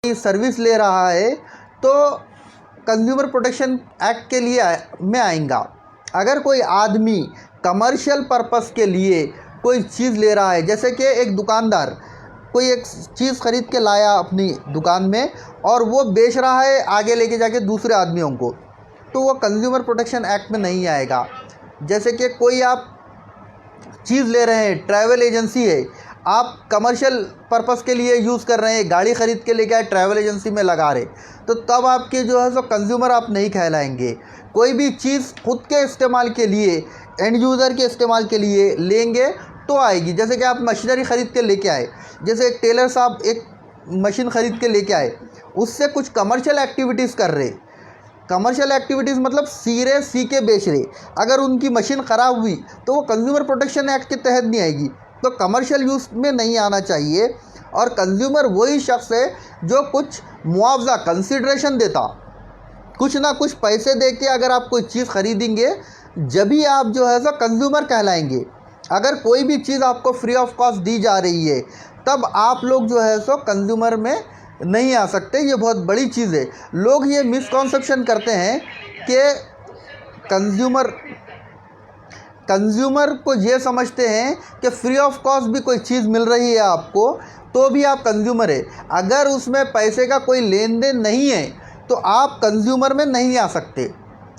Service ले रहा है तो कंज्यूमर प्रोटेक्शन एक्ट के लिए में आएगा। अगर कोई आदमी कमर्शियल पर्पस के लिए कोई चीज़ ले रहा है, जैसे कि एक दुकानदार कोई एक चीज़ ख़रीद के लाया अपनी दुकान में और वो बेच रहा है आगे लेके जाके दूसरे आदमियों को, तो वो कंज्यूमर प्रोटेक्शन एक्ट में नहीं आएगा। जैसे कि कोई आप चीज़ ले रहे हैं, ट्रैवल एजेंसी है, आप कमर्शियल पर्पस के लिए यूज़ कर रहे हैं, गाड़ी ख़रीद के लेके आए ट्रैवल एजेंसी में लगा रहे, तो तब आपके जो है सो कंज्यूमर आप नहीं कहलाएंगे। कोई भी चीज़ खुद के इस्तेमाल के लिए, एंड यूज़र के इस्तेमाल के लिए लेंगे तो आएगी। जैसे कि आप मशीनरी ख़रीद के लेके आए, जैसे एक टेलर साहब एक मशीन ख़रीद के लेके आए, उससे कुछ कमर्शियल एक्टिविटीज़ कर रहे, कमर्शियल एक्टिविटीज़ मतलब सी के बेच रहे, अगर उनकी मशीन ख़राब हुई तो वो कंज्यूमर प्रोटेक्शन एक्ट के तहत नहीं आएगी, तो कमर्शियल यूज़ में नहीं आना चाहिए। और कंज्यूमर वही शख्स है जो कुछ मुआवजा कंसिडरेशन देता, कुछ ना कुछ पैसे दे के अगर आप कोई चीज़ ख़रीदेंगे जब भी आप जो है सो कंज्यूमर कहलाएंगे। अगर कोई भी चीज़ आपको फ्री ऑफ कॉस्ट दी जा रही है तब आप लोग जो है सो कंज्यूमर में नहीं आ सकते। ये बहुत बड़ी चीज़ है। लोग ये मिसकॉन्सेप्शन करते हैं कि कंज्यूमर को ये समझते हैं कि फ्री ऑफ कॉस्ट भी कोई चीज़ मिल रही है आपको तो भी आप कंज्यूमर है। अगर उसमें पैसे का कोई लेन देन नहीं है तो आप कंज्यूमर में नहीं आ सकते।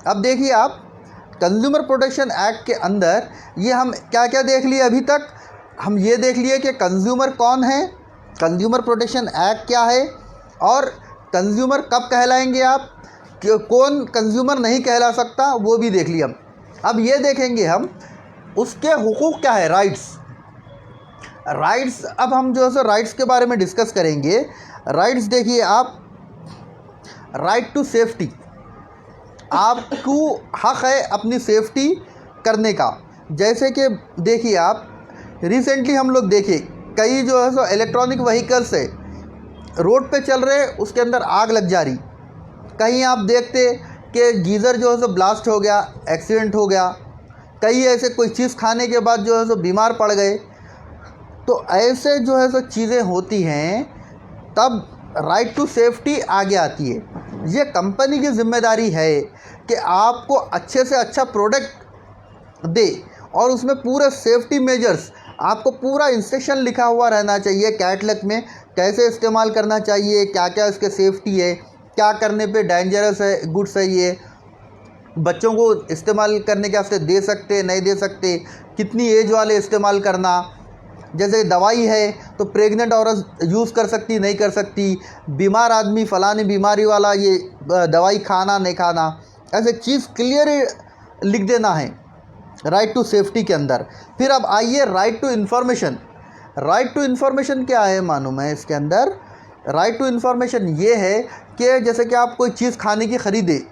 अब देखिए, आप कंज्यूमर प्रोटेक्शन एक्ट के अंदर ये हम क्या क्या देख लिए अभी तक। हम ये देख लिए कि कंज्यूमर कौन है, कंज्यूमर प्रोटेक्शन एक्ट क्या है, और कंज्यूमर कब कहलाएंगे आप, कौन कंज्यूमर नहीं कहला सकता वो भी देख लिया। अब ये देखेंगे हम उसके हुकूक क्या है, राइट्स। अब हम जो है सो राइट्स के बारे में डिस्कस करेंगे। राइट्स देखिए आप, राइट टू सेफ्टी, आपको हक़ है अपनी सेफ्टी करने का। जैसे कि देखिए आप, रिसेंटली हम लोग देखे कई जो है सो इलेक्ट्रॉनिक व्हीकल्स है रोड पे चल रहे, उसके अंदर आग लग जा रही। कहीं आप देखते कि गीज़र जो है सो ब्लास्ट हो गया, एक्सीडेंट हो गया। कई ऐसे कोई चीज़ खाने के बाद जो है सो बीमार पड़ गए। तो ऐसे जो है सो चीज़ें होती हैं, तब राइट टू सेफ्टी आगे आती है। ये कंपनी की ज़िम्मेदारी है कि आपको अच्छे से अच्छा प्रोडक्ट दे और उसमें पूरे सेफ्टी मेजर्स, आपको पूरा इंस्ट्रक्शन लिखा हुआ रहना चाहिए कैटलॉग में, कैसे इस्तेमाल करना चाहिए, क्या क्या इसके सेफ्टी है, क्या करने पे डेंजरस है, गुड्स है, ये बच्चों को इस्तेमाल करने के वास्ते दे सकते नहीं दे सकते, कितनी एज वाले इस्तेमाल करना। जैसे दवाई है तो प्रेग्नेंट औरत यूज़ कर सकती नहीं कर सकती, बीमार आदमी फ़लानी बीमारी वाला ये दवाई खाना नहीं खाना, ऐसे चीज़ क्लियर लिख देना है राइट टू सेफ्टी के अंदर। फिर अब आइए right to information. Right to information क्या है मालूम है इसके अंदर? राइट टू इन्फॉर्मेशन ये है कि जैसे कि आप कोई चीज़ खाने की ख़रीदे,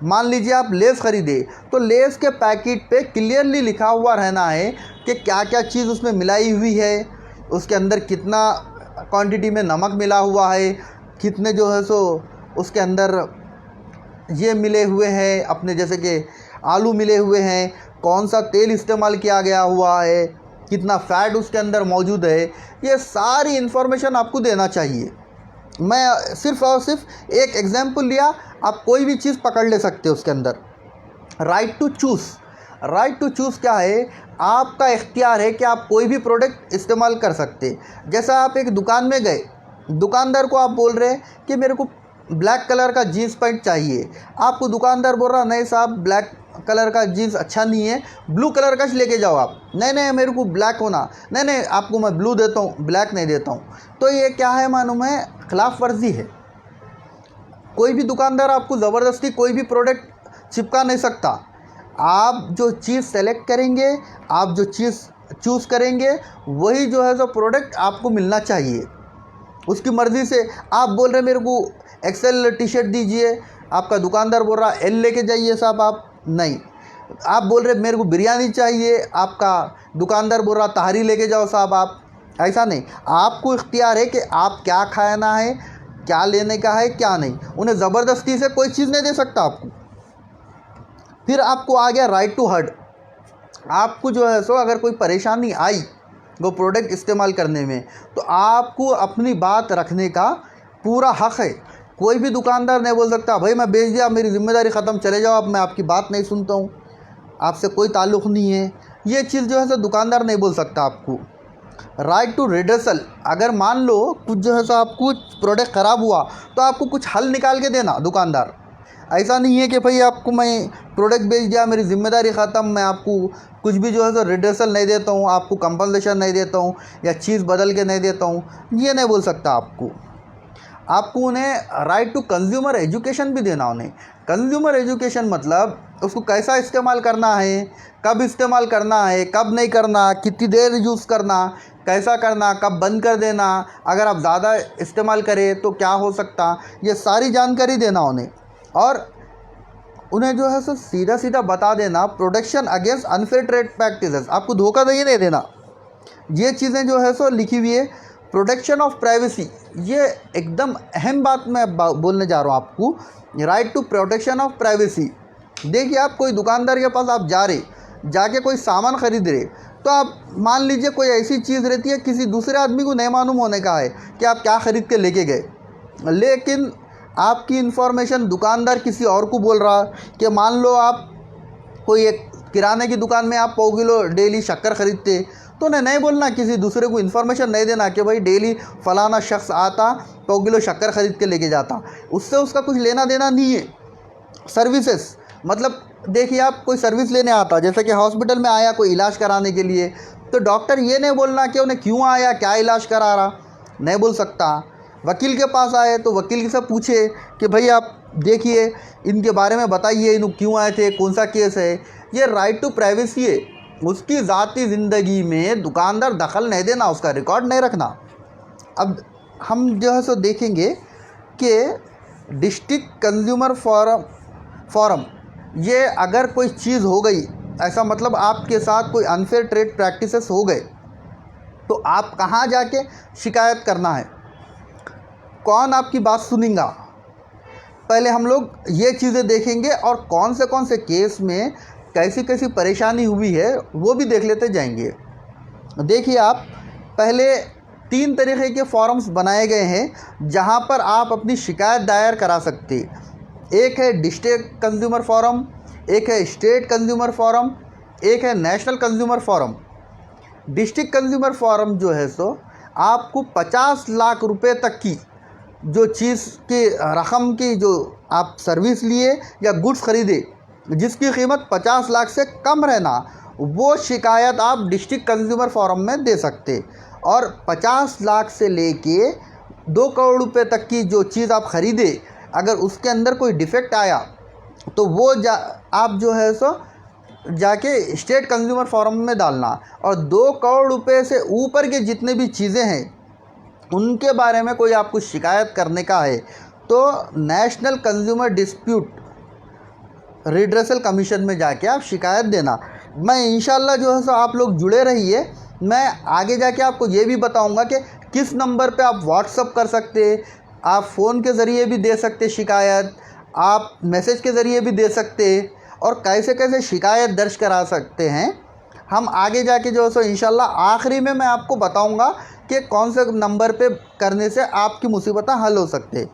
मान लीजिए आप लेस ख़रीदे, तो लेस के पैकेट पे क्लियरली लिखा हुआ रहना है कि क्या क्या चीज़ उसमें मिलाई हुई है, उसके अंदर कितना क्वांटिटी में नमक मिला हुआ है, कितने जो है सो उसके अंदर ये मिले हुए हैं अपने, जैसे कि आलू मिले हुए हैं, कौन सा तेल इस्तेमाल किया गया हुआ है, कितना फ़ैट उसके अंदर मौजूद है, ये सारी इन्फॉर्मेशन आपको देना चाहिए। मैं सिर्फ़ और सिर्फ एक एग्जांपल लिया, आप कोई भी चीज़ पकड़ ले सकते हो उसके अंदर। Right to choose, right to choose क्या है? आपका इख्तियार है कि आप कोई भी प्रोडक्ट इस्तेमाल कर सकते। जैसा आप एक दुकान में गए, दुकानदार को आप बोल रहे हैं कि मेरे को ब्लैक कलर का जीन्स पैंट चाहिए, आपको दुकानदार बोल रहा नहीं साहब ब्लैक कलर का जीन्स अच्छा नहीं है, ब्लू कलर का लेके जाओ आप। नहीं मेरे को ब्लैक होना, नहीं आपको मैं ब्लू देता हूँ, ब्लैक नहीं देता हूँ। तो ये क्या है मालूम है? खिलाफ वर्जी है। कोई भी दुकानदार आपको ज़बरदस्ती कोई भी प्रोडक्ट चिपका नहीं सकता। आप जो चीज़ सेलेक्ट करेंगे, आप जो चीज़ चूज़ करेंगे, वही जो है सो प्रोडक्ट आपको मिलना चाहिए उसकी मर्ज़ी से। आप बोल रहे मेरे को एक्सेल टी शर्ट दीजिए, आपका दुकानदार बोल रहा एल लेके जाइए साहब, आप नहीं। आप बोल रहे मेरे को बिरयानी चाहिए, आपका दुकानदार बोल रहा तहारी लेके जाओ साहब, आप ऐसा नहीं। आपको इख्तियार है कि आप क्या खाना है, क्या लेने का है, क्या नहीं। उन्हें ज़बरदस्ती से कोई चीज़ नहीं दे सकता आपको। फिर आपको आ गया राइट टू हर्ट। आपको जो है सो अगर कोई परेशानी आई वो प्रोडक्ट इस्तेमाल करने में, तो आपको अपनी बात रखने का पूरा हक है। कोई भी दुकानदार नहीं बोल सकता भाई मैं बेच दिया, मेरी ज़िम्मेदारी ख़त्म, चले जाओ, अब मैं आपकी बात नहीं सुनता हूँ, आपसे कोई ताल्लुक़ नहीं है। ये चीज़ जो है सो दुकानदार नहीं बोल सकता आपको। राइट टू रिड्रेसल, अगर मान लो कुछ जो है सो आपको प्रोडक्ट ख़राब हुआ तो आपको कुछ हल निकाल के देना दुकानदार। ऐसा नहीं है कि भाई आपको मैं प्रोडक्ट बेच दिया, मेरी ज़िम्मेदारी ख़त्म, मैं आपको कुछ भी जो है सो रिड्रेसल नहीं देता हूँ, आपको कंपनसेशन नहीं देता हूँ या चीज़ बदल के नहीं देता हूँ, ये नहीं बोल सकता आपको। आपको उन्हें राइट टू कंज्यूमर एजुकेशन भी देना। उन्हें कंज्यूमर एजुकेशन मतलब उसको कैसा इस्तेमाल करना है, कब इस्तेमाल करना है, कब नहीं करना, कितनी देर यूज़ करना, कैसा करना, कब बंद कर देना, अगर आप ज़्यादा इस्तेमाल करें तो क्या हो सकता, ये सारी जानकारी देना उन्हें। और उन्हें जो है सो सीधा सीधा बता देना protection against unfair trade practices, आपको धोखाधड़ी नहीं देना। ये चीज़ें जो है सो लिखी हुई है। प्रोटेक्शन ऑफ प्राइवेसी, ये एकदम अहम बात मैं बोलने जा रहा हूँ आपको, right to protection of privacy. देखिए आप कोई दुकानदार के पास आप जाके कोई सामान ख़रीद रहे, तो आप मान लीजिए कोई ऐसी चीज़ रहती है किसी दूसरे आदमी को नहीं मालूम होने का है कि आप क्या ख़रीद के लेके गए, लेकिन आपकी इन्फॉर्मेशन दुकानदार किसी और को बोल रहा कि मान लो आप कोई एक किराने की दुकान में आप 1 किलो डेली शक्कर ख़रीदते, तो उन्हें नहीं बोलना, किसी दूसरे को इन्फॉर्मेशन नहीं देना कि भाई डेली फ़लाना शख्स आता 100 किलो शक्कर ख़रीद के लेके जाता, उससे उसका कुछ लेना देना नहीं है। सर्विसेज मतलब देखिए आप कोई सर्विस लेने आता, जैसे कि हॉस्पिटल में आया कोई इलाज कराने के लिए, तो डॉक्टर ये नहीं बोलना कि उन्हें क्यों आया, क्या इलाज करा रहा, नहीं बोल सकता। वकील के पास आए तो वकील से पूछे कि भाई आप देखिए इनके बारे में बताइए, इन क्यों आए थे, कौन सा केस है। ये राइट टू प्राइवेसी है। उसकी ज़ाती ज़िंदगी में दुकानदार दखल नहीं देना, उसका रिकॉर्ड नहीं रखना। अब हम जो है सो देखेंगे कि डिस्ट्रिक्ट कंज्यूमर फोरम, ये अगर कोई चीज़ हो गई, ऐसा मतलब आपके साथ कोई अनफेयर ट्रेड प्रैक्टिसेस हो गए, तो आप कहाँ जाके शिकायत करना है, कौन आपकी बात सुनेगा, पहले हम लोग ये चीज़ें देखेंगे। और कौन से केस में कैसी कैसी परेशानी हुई है वो भी देख लेते जाएंगे। देखिए आप पहले 3 तरीके के फॉर्म्स बनाए गए हैं जहां पर आप अपनी शिकायत दायर करा सकते। एक है डिस्ट्रिक्ट कंज्यूमर फोरम, एक है स्टेट कंज्यूमर फोरम, एक है national consumer forum. District consumer forum जो है सो आपको 50 लाख रुपए तक की जो चीज़ की रकम की जो आप सर्विस लिए या गुड्स ख़रीदे जिसकी कीमत 50 लाख से कम रहना, वो शिकायत आप डिस्ट्रिक्ट कंज्यूमर फोरम में दे सकते। और 50 लाख से लेके 2 करोड़ रुपए तक की जो चीज़ आप ख़रीदे, अगर उसके अंदर कोई डिफेक्ट आया तो वो आप जो है सो जाके स्टेट कंज्यूमर फोरम में डालना। और 2 करोड़ रुपए से ऊपर के जितने भी चीज़ें हैं उनके बारे में कोई आपको शिकायत करने का है तो national consumer dispute redressal commission में जाके आप शिकायत देना। मैं इंशाल्लाह जो है सो आप लोग जुड़े रहिए। मैं आगे जाके आपको ये भी बताऊंगा कि किस नंबर पे आप व्हाट्सअप कर सकते, आप फ़ोन के ज़रिए भी दे सकते शिकायत, आप मैसेज के ज़रिए भी दे सकते, और कैसे कैसे शिकायत दर्ज करा सकते हैं हम आगे जाके जो है सो इंशाल्लाह आखिरी में मैं आपको बताऊंगा कि कौन से नंबर पे करने से आपकी मुसीबत हल हो सकते।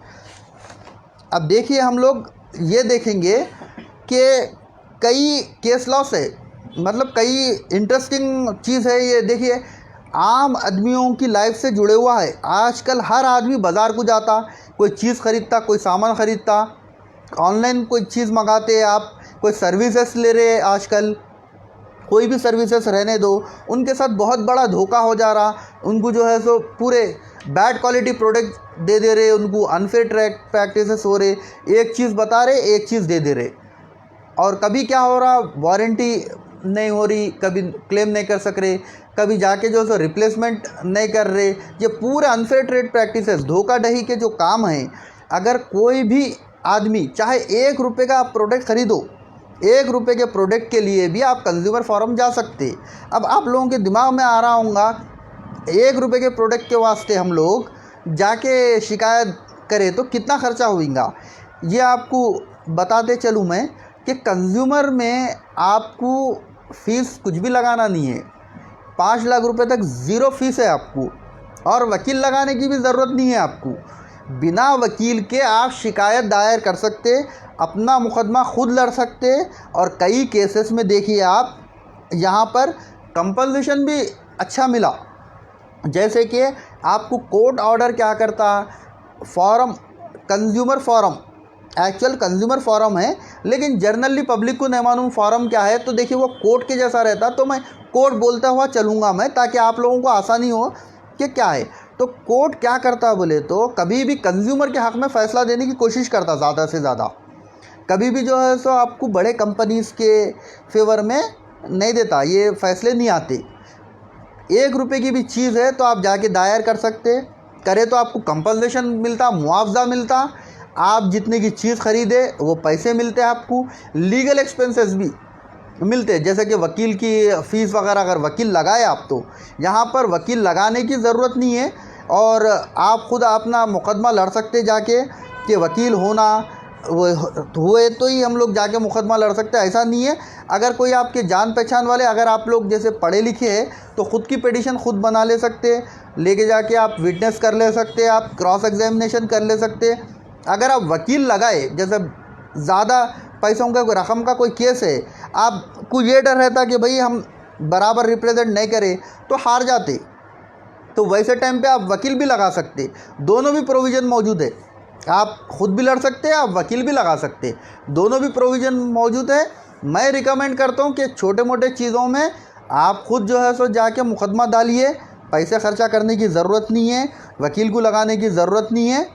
अब देखिए हम लोग ये देखेंगे कि कई केस लॉस है, मतलब कई इंटरेस्टिंग चीज़ है ये। देखिए आम आदमियों की लाइफ से जुड़े हुआ है। आजकल हर आदमी बाज़ार को जाता, कोई चीज़ ख़रीदता, कोई सामान ख़रीदता, ऑनलाइन कोई चीज़ मंगाते, आप कोई सर्विसेज ले रहे, आजकल कोई भी सर्विसेज रहने दो, उनके साथ बहुत बड़ा धोखा हो जा रहा। उनको जो है सो पूरे बैड क्वालिटी प्रोडक्ट दे रहे, उनको अनफेयर ट्रेड प्रैक्टिसेस हो रहे, एक चीज़ बता रहे एक चीज़ दे रहे। और कभी क्या हो रहा, वारंटी नहीं हो रही, कभी क्लेम नहीं कर सक रहे, कभी जाके जो है रिप्लेसमेंट नहीं कर रहे। ये पूरे अनफेयर ट्रेड प्रैक्टिसेस, धोखाधड़ी के जो काम हैं, अगर कोई भी आदमी चाहे 1 रुपये का आप प्रोडक्ट ख़रीदो, 1 रुपये के प्रोडक्ट के लिए भी आप कंज्यूमर फोरम जा सकते। अब आप लोगों के दिमाग में आ रहा होगा 1 रुपये के प्रोडक्ट के वास्ते हम लोग जाके शिकायत करें तो कितना ख़र्चा होगा। ये आपको बताते चलूँ मैं कि कंज्यूमर में आपको फ़ीस कुछ भी लगाना नहीं है। 5 लाख रुपए तक ज़ीरो फ़ीस है आपको, और वकील लगाने की भी ज़रूरत नहीं है आपको। बिना वकील के आप शिकायत दायर कर सकते, अपना मुकदमा खुद लड़ सकते। और कई केसेस में देखिए आप यहाँ पर कंपनसेशन भी अच्छा मिला। जैसे कि आपको कोर्ट ऑर्डर क्या करता, forum consumer forum, actual consumer forum है लेकिन जनरली पब्लिक को नहीं मालूम फॉरम क्या है, तो देखिए वो कोर्ट के जैसा रहता। तो मैं कोर्ट बोलता हुआ चलूँगा मैं, ताकि आप लोगों को आसानी हो कि क्या है। तो कोर्ट क्या करता बोले तो कभी भी कंज्यूमर के हक़ में फ़ैसला देने की कोशिश करता ज़्यादा से ज़्यादा। कभी भी जो है सो आपको बड़े कंपनीज़ के फेवर में नहीं देता, ये फ़ैसले नहीं आते। 1 रुपये की भी चीज़ है तो आप जाके दायर कर सकते, करे तो आपको कंपनसेशन मिलता, मुआवजा मिलता। आप जितने की चीज़ ख़रीदे वो पैसे मिलते आपको। लीगल एक्सपेंसेस भी मिलते, जैसे कि वकील की फ़ीस वगैरह अगर वकील लगाए आप, तो यहाँ पर वकील लगाने की ज़रूरत नहीं है और आप खुद अपना मुकदमा लड़ सकते जाके, कि वकील होना वो हुए तो ही हम लोग जाके मुकदमा लड़ सकते हैं, ऐसा नहीं है। अगर कोई आपके जान पहचान वाले, अगर आप लोग जैसे पढ़े लिखे हैं तो ख़ुद की पिटीशन खुद बना ले सकते, लेके जाके आप विटनेस कर ले सकते, आप क्रॉस एग्जामिनेशन कर ले सकते। अगर आप वकील लगाए, जैसे ज़्यादा पैसों का कोई रकम का कोई केस है, आपको ये डर रहता कि भाई हम बराबर रिप्रेजेंट नहीं करें तो हार जाते, तो वैसे टाइम पे आप वकील भी लगा सकते। दोनों भी प्रोविज़न मौजूद है, आप खुद भी लड़ सकते हैं, आप वकील भी लगा सकते, दोनों भी प्रोविज़न मौजूद है। मैं रिकमेंड करता हूँ कि छोटे मोटे चीज़ों में आप खुद जो है सो जाके मुकदमा डालिए, पैसे खर्चा करने की ज़रूरत नहीं है, वकील को लगाने की ज़रूरत नहीं है।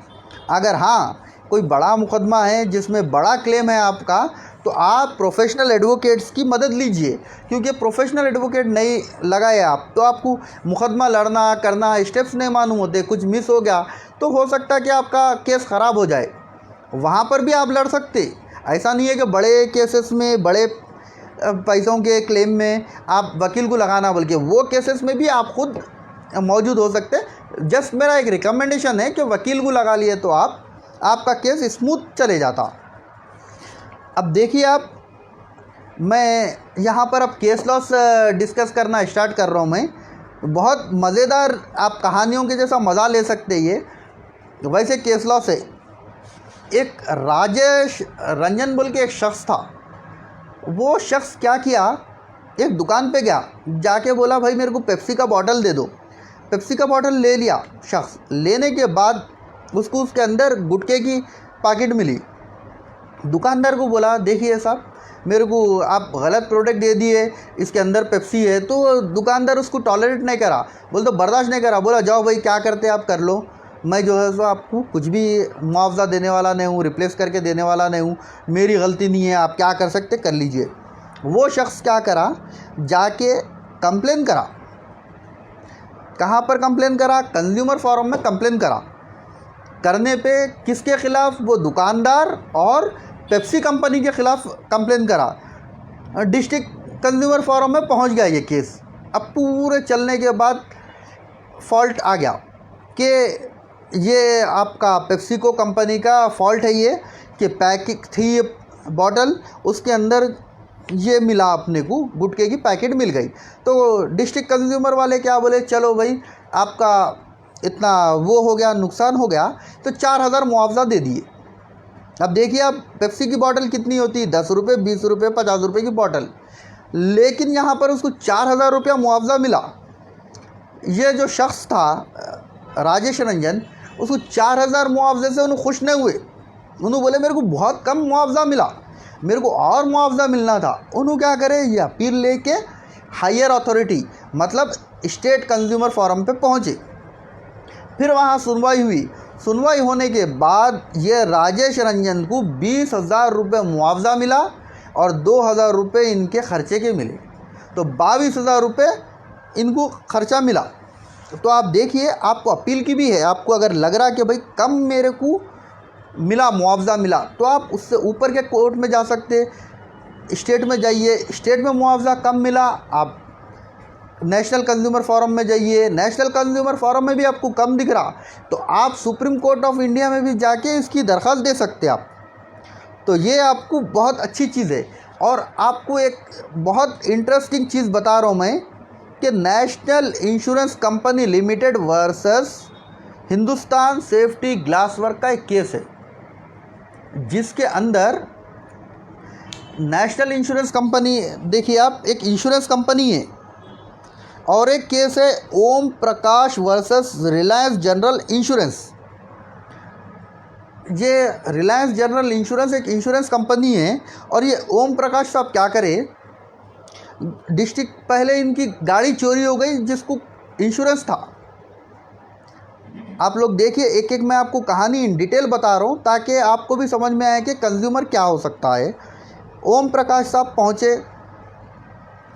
अगर हाँ कोई बड़ा मुकदमा है जिसमें बड़ा क्लेम है आपका, तो आप प्रोफेशनल एडवोकेट्स की मदद लीजिए, क्योंकि प्रोफेशनल एडवोकेट नहीं लगाए आप तो आपको मुकदमा लड़ना करना स्टेप्स नहीं मालूम होते, कुछ मिस हो गया तो हो सकता है कि आपका केस ख़राब हो जाए। वहाँ पर भी आप लड़ सकते, ऐसा नहीं है कि बड़े केसेस में बड़े पैसों के क्लेम में आप वकील को लगाना, बल्कि वो केसेस में भी आप खुद मौजूद हो सकते। जस्ट मेरा एक रिकमेंडेशन है कि वकील को लगा लिए तो आपका केस स्मूथ चले जाता। अब देखिए आप, मैं यहाँ पर अब केस लॉस डिस्कस करना स्टार्ट कर रहा हूँ। मैं बहुत मज़ेदार, आप कहानियों के जैसा मज़ा ले सकते ये। वैसे केस लॉस है, एक राजेश रंजन बोल के एक शख्स था। वो शख्स क्या किया, एक दुकान पे गया, जाके बोला भाई मेरे को पेप्सी का बॉटल दे दो। पेप्सी का बॉटल ले लिया शख्स, लेने के बाद उसको उसके अंदर गुटखे की पैकेट मिली। दुकानदार को बोला देखिए साहब मेरे को आप गलत प्रोडक्ट दे दिए, इसके अंदर पेप्सी है। तो दुकानदार उसको टॉलरेट नहीं करा, बोल तो बर्दाश्त नहीं करा, बोला जाओ भाई क्या करते आप कर लो, मैं जो है सो आपको कुछ भी मुआवजा देने वाला नहीं हूँ, रिप्लेस करके देने वाला नहीं हूँ, मेरी गलती नहीं है, आप क्या कर सकते कर लीजिए। वो शख्स क्या करा, जाके कंप्लेन करा। कहाँ पर कंप्लेन करा, कंज्यूमर फोरम में कंप्लेन करा। करने पे किसके ख़िलाफ़, वो दुकानदार और पेप्सी कंपनी के ख़िलाफ़ कंप्लेन करा। डिस्ट्रिक्ट कंज्यूमर फोरम में पहुंच गया ये केस। अब पूरे चलने के बाद फॉल्ट आ गया कि ये आपका पेप्सिको कंपनी का फॉल्ट है, ये कि पैकेट थी ये बॉटल, उसके अंदर ये मिला, अपने को गुटखे की पैकेट मिल गई। तो डिस्ट्रिक्ट कंज्यूमर वाले क्या बोले, चलो भाई आपका इतना वो हो गया, नुकसान हो गया, तो 4000 मुआवजा दे दिए। अब देखिए आप पेप्सी की बोतल कितनी होती है, 10 रुपये, 20 रुपये, 50 रुपये की बोतल, लेकिन यहाँ पर उसको 4000 रुपया मुआवजा मिला। ये जो शख्स था राजेश रंजन, उसको 4000 मुआवजे से उन्हें खुश नहीं हुए। उन्होंने बोले मेरे को बहुत कम मुआवजा मिला, मेरे को और मुआवजा मिलना था। उन्होंने क्या करे, ये अपील लेके हायर अथॉरिटी मतलब स्टेट कंज्यूमर फोरम पे पहुँचे। फिर वहाँ सुनवाई हुई। सुनवाई होने के बाद ये राजेश रंजन को 20,000 रुपये मुआवजा मिला और 2,000 रुपये इनके खर्चे के मिले, तो 22,000 रुपये इनको खर्चा मिला। तो आप देखिए, आपको अपील की भी है। आपको अगर लग रहा कि भाई कम मेरे को मिला, मुआवजा मिला, तो आप उससे ऊपर के कोर्ट में जा सकते, स्टेट में जाइए, स्टेट में मुआवजा कम मिला, आप नेशनल कंज्यूमर फोरम में जाइए, नेशनल कंज्यूमर फोरम में भी आपको कम दिख रहा, तो आप सुप्रीम कोर्ट ऑफ इंडिया में भी जाके इसकी दरख्वास्त दे सकते आप। तो ये आपको बहुत अच्छी चीज़ है। और आपको एक बहुत इंटरेस्टिंग चीज़ बता रहा हूँ मैं कि national insurance company limited versus Hindustan safety glass work का एक केस है, जिसके अंदर नेशनल इंश्योरेंस कंपनी, देखिए आप, एक इंश्योरेंस कंपनी है, और एक केस है Om Prakash versus Reliance general insurance. ये रिलायंस जनरल इंश्योरेंस एक इंश्योरेंस कंपनी है, और ये ओम प्रकाश साहब क्या करे, डिस्ट्रिक्ट, पहले इनकी गाड़ी चोरी हो गई जिसको इंश्योरेंस था। आप लोग देखिए, एक एक मैं आपको कहानी इन डिटेल बता रहा हूँ ताकि आपको भी समझ में आए कि कंज्यूमर क्या हो सकता है। ओम प्रकाश साहब पहुँचे,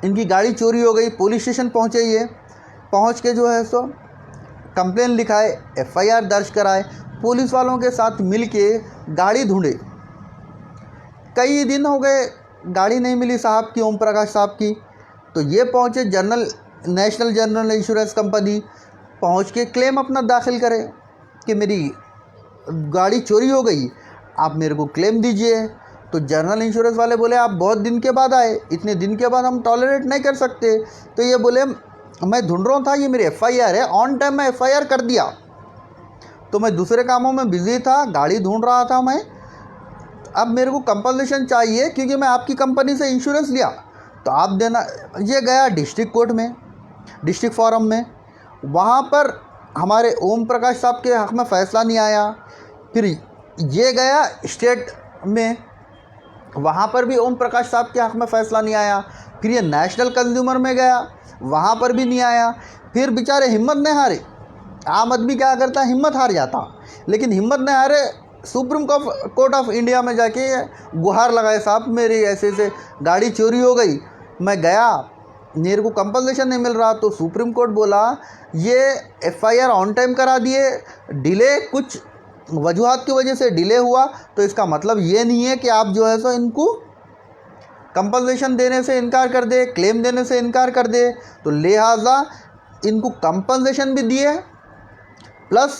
इनकी गाड़ी चोरी हो गई, पुलिस स्टेशन पहुँचे, ये पहुँच के जो है सो कंप्लेन लिखाए, एफआईआर दर्ज कराए, पुलिस वालों के साथ मिल के गाड़ी ढूंढे। कई दिन हो गए, गाड़ी नहीं मिली साहब की, ओम प्रकाश साहब की। तो ये पहुँचे नेशनल जनरल इंश्योरेंस कंपनी, पहुँच के क्लेम अपना दाखिल करे कि मेरी गाड़ी चोरी हो गई, आप मेरे को क्लेम दीजिए। तो जनरल इंश्योरेंस वाले बोले आप बहुत दिन के बाद आए, इतने दिन के बाद हम टॉलरेट नहीं कर सकते। तो ये बोले मैं ढूंढ रहा था, ये मेरी एफआईआर है, ऑन टाइम मैं एफआईआर कर दिया, तो मैं दूसरे कामों में बिजी था, गाड़ी ढूंढ रहा था मैं, अब मेरे को कंपनसेशन चाहिए क्योंकि मैं आपकी कंपनी से इंश्योरेंस लिया, तो आप देना। ये गया डिस्ट्रिक्ट कोर्ट में, डिस्ट्रिक्ट फोरम में, वहाँ पर हमारे ओम प्रकाश साहब के हक़ में फ़ैसला नहीं आया। फिर ये गया स्टेट में, वहाँ पर भी ओम प्रकाश साहब के हक़ में फ़ैसला नहीं आया। फिर ये नेशनल कंज्यूमर में गया, वहाँ पर भी नहीं आया। फिर बेचारे हिम्मत नहीं हारे, आम आदमी क्या करता है, हिम्मत हार जाता, लेकिन हिम्मत नहीं हारे, सुप्रीम कोर्ट ऑफ इंडिया में जाके गुहार लगाए, साहब मेरी ऐसे ऐसे गाड़ी चोरी हो गई, मैं गया, मेरे को कंपनसेशन नहीं मिल रहा। तो सुप्रीम कोर्ट बोला ये एफआईआर ऑन टाइम करा दिए, डिले कुछ वजूहात की वजह से डिले हुआ, तो इसका मतलब ये नहीं है कि आप जो है सो इनको कंपनसेशन देने से इनकार कर दे, क्लेम देने से इनकार कर दे। तो लिहाजा इनको कंपनसेशन भी दिए, प्लस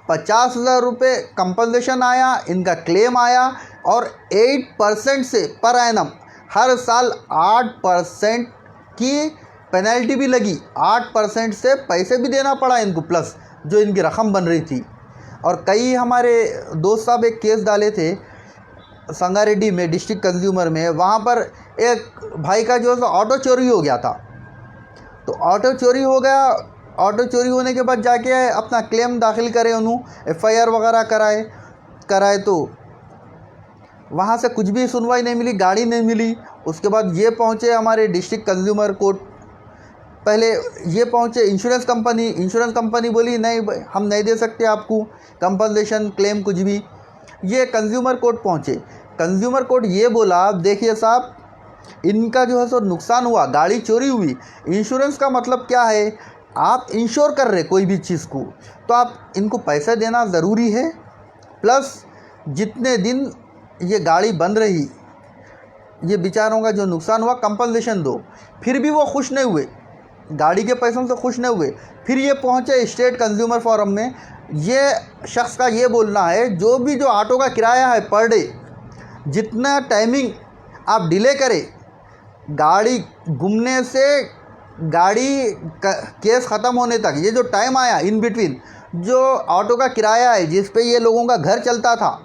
50,000 रुपये कंपनसेशन आया, इनका क्लेम आया, और 8% से पर एनम हर साल 8% की पेनल्टी भी लगी, 8% से पैसे भी देना पड़ा इनको, प्लस जो इनकी रकम बन रही थी। और कई हमारे दोस्त साहब एक केस डाले थे संगारेड्डी में, डिस्ट्रिक्ट कंज्यूमर में, वहाँ पर एक भाई का जो है ऑटो चोरी हो गया था। तो ऑटो चोरी हो गया, ऑटो चोरी होने के बाद जाके अपना क्लेम दाखिल करे, उन्होंने एफआईआर वगैरह कराए, तो वहाँ से कुछ भी सुनवाई नहीं मिली, गाड़ी नहीं मिली। उसके बाद ये पहुँचे हमारे डिस्ट्रिक्ट कंज्यूमर कोर्ट, पहले ये पहुँचे इंश्योरेंस कंपनी बोली नहीं, हम नहीं दे सकते आपको कंपनसेशन, क्लेम कुछ भी। ये कंज्यूमर कोर्ट पहुँचे, कंज्यूमर कोर्ट ये बोला देखिए साहब, इनका जो है सो नुकसान हुआ, गाड़ी चोरी हुई, इंश्योरेंस का मतलब क्या है, आप इंश्योर कर रहे कोई भी चीज़ को, तो आप इनको पैसा देना ज़रूरी है, प्लस जितने दिन ये गाड़ी बंद रही, ये बेचारों का जो नुकसान हुआ कंपनसेशन दो। फिर भी वो खुश नहीं हुए, गाड़ी के पैसों से खुश नहीं हुए। फिर ये पहुँचे स्टेट कंज्यूमर फोरम में, ये शख्स का ये बोलना है जो ऑटो का किराया है पर डे, जितना टाइमिंग आप डिले करें, गाड़ी घूमने से गाड़ी केस ख़त्म होने तक, ये जो टाइम आया इन बिटवीन, जो ऑटो का किराया है जिस पे ये लोगों का घर चलता था,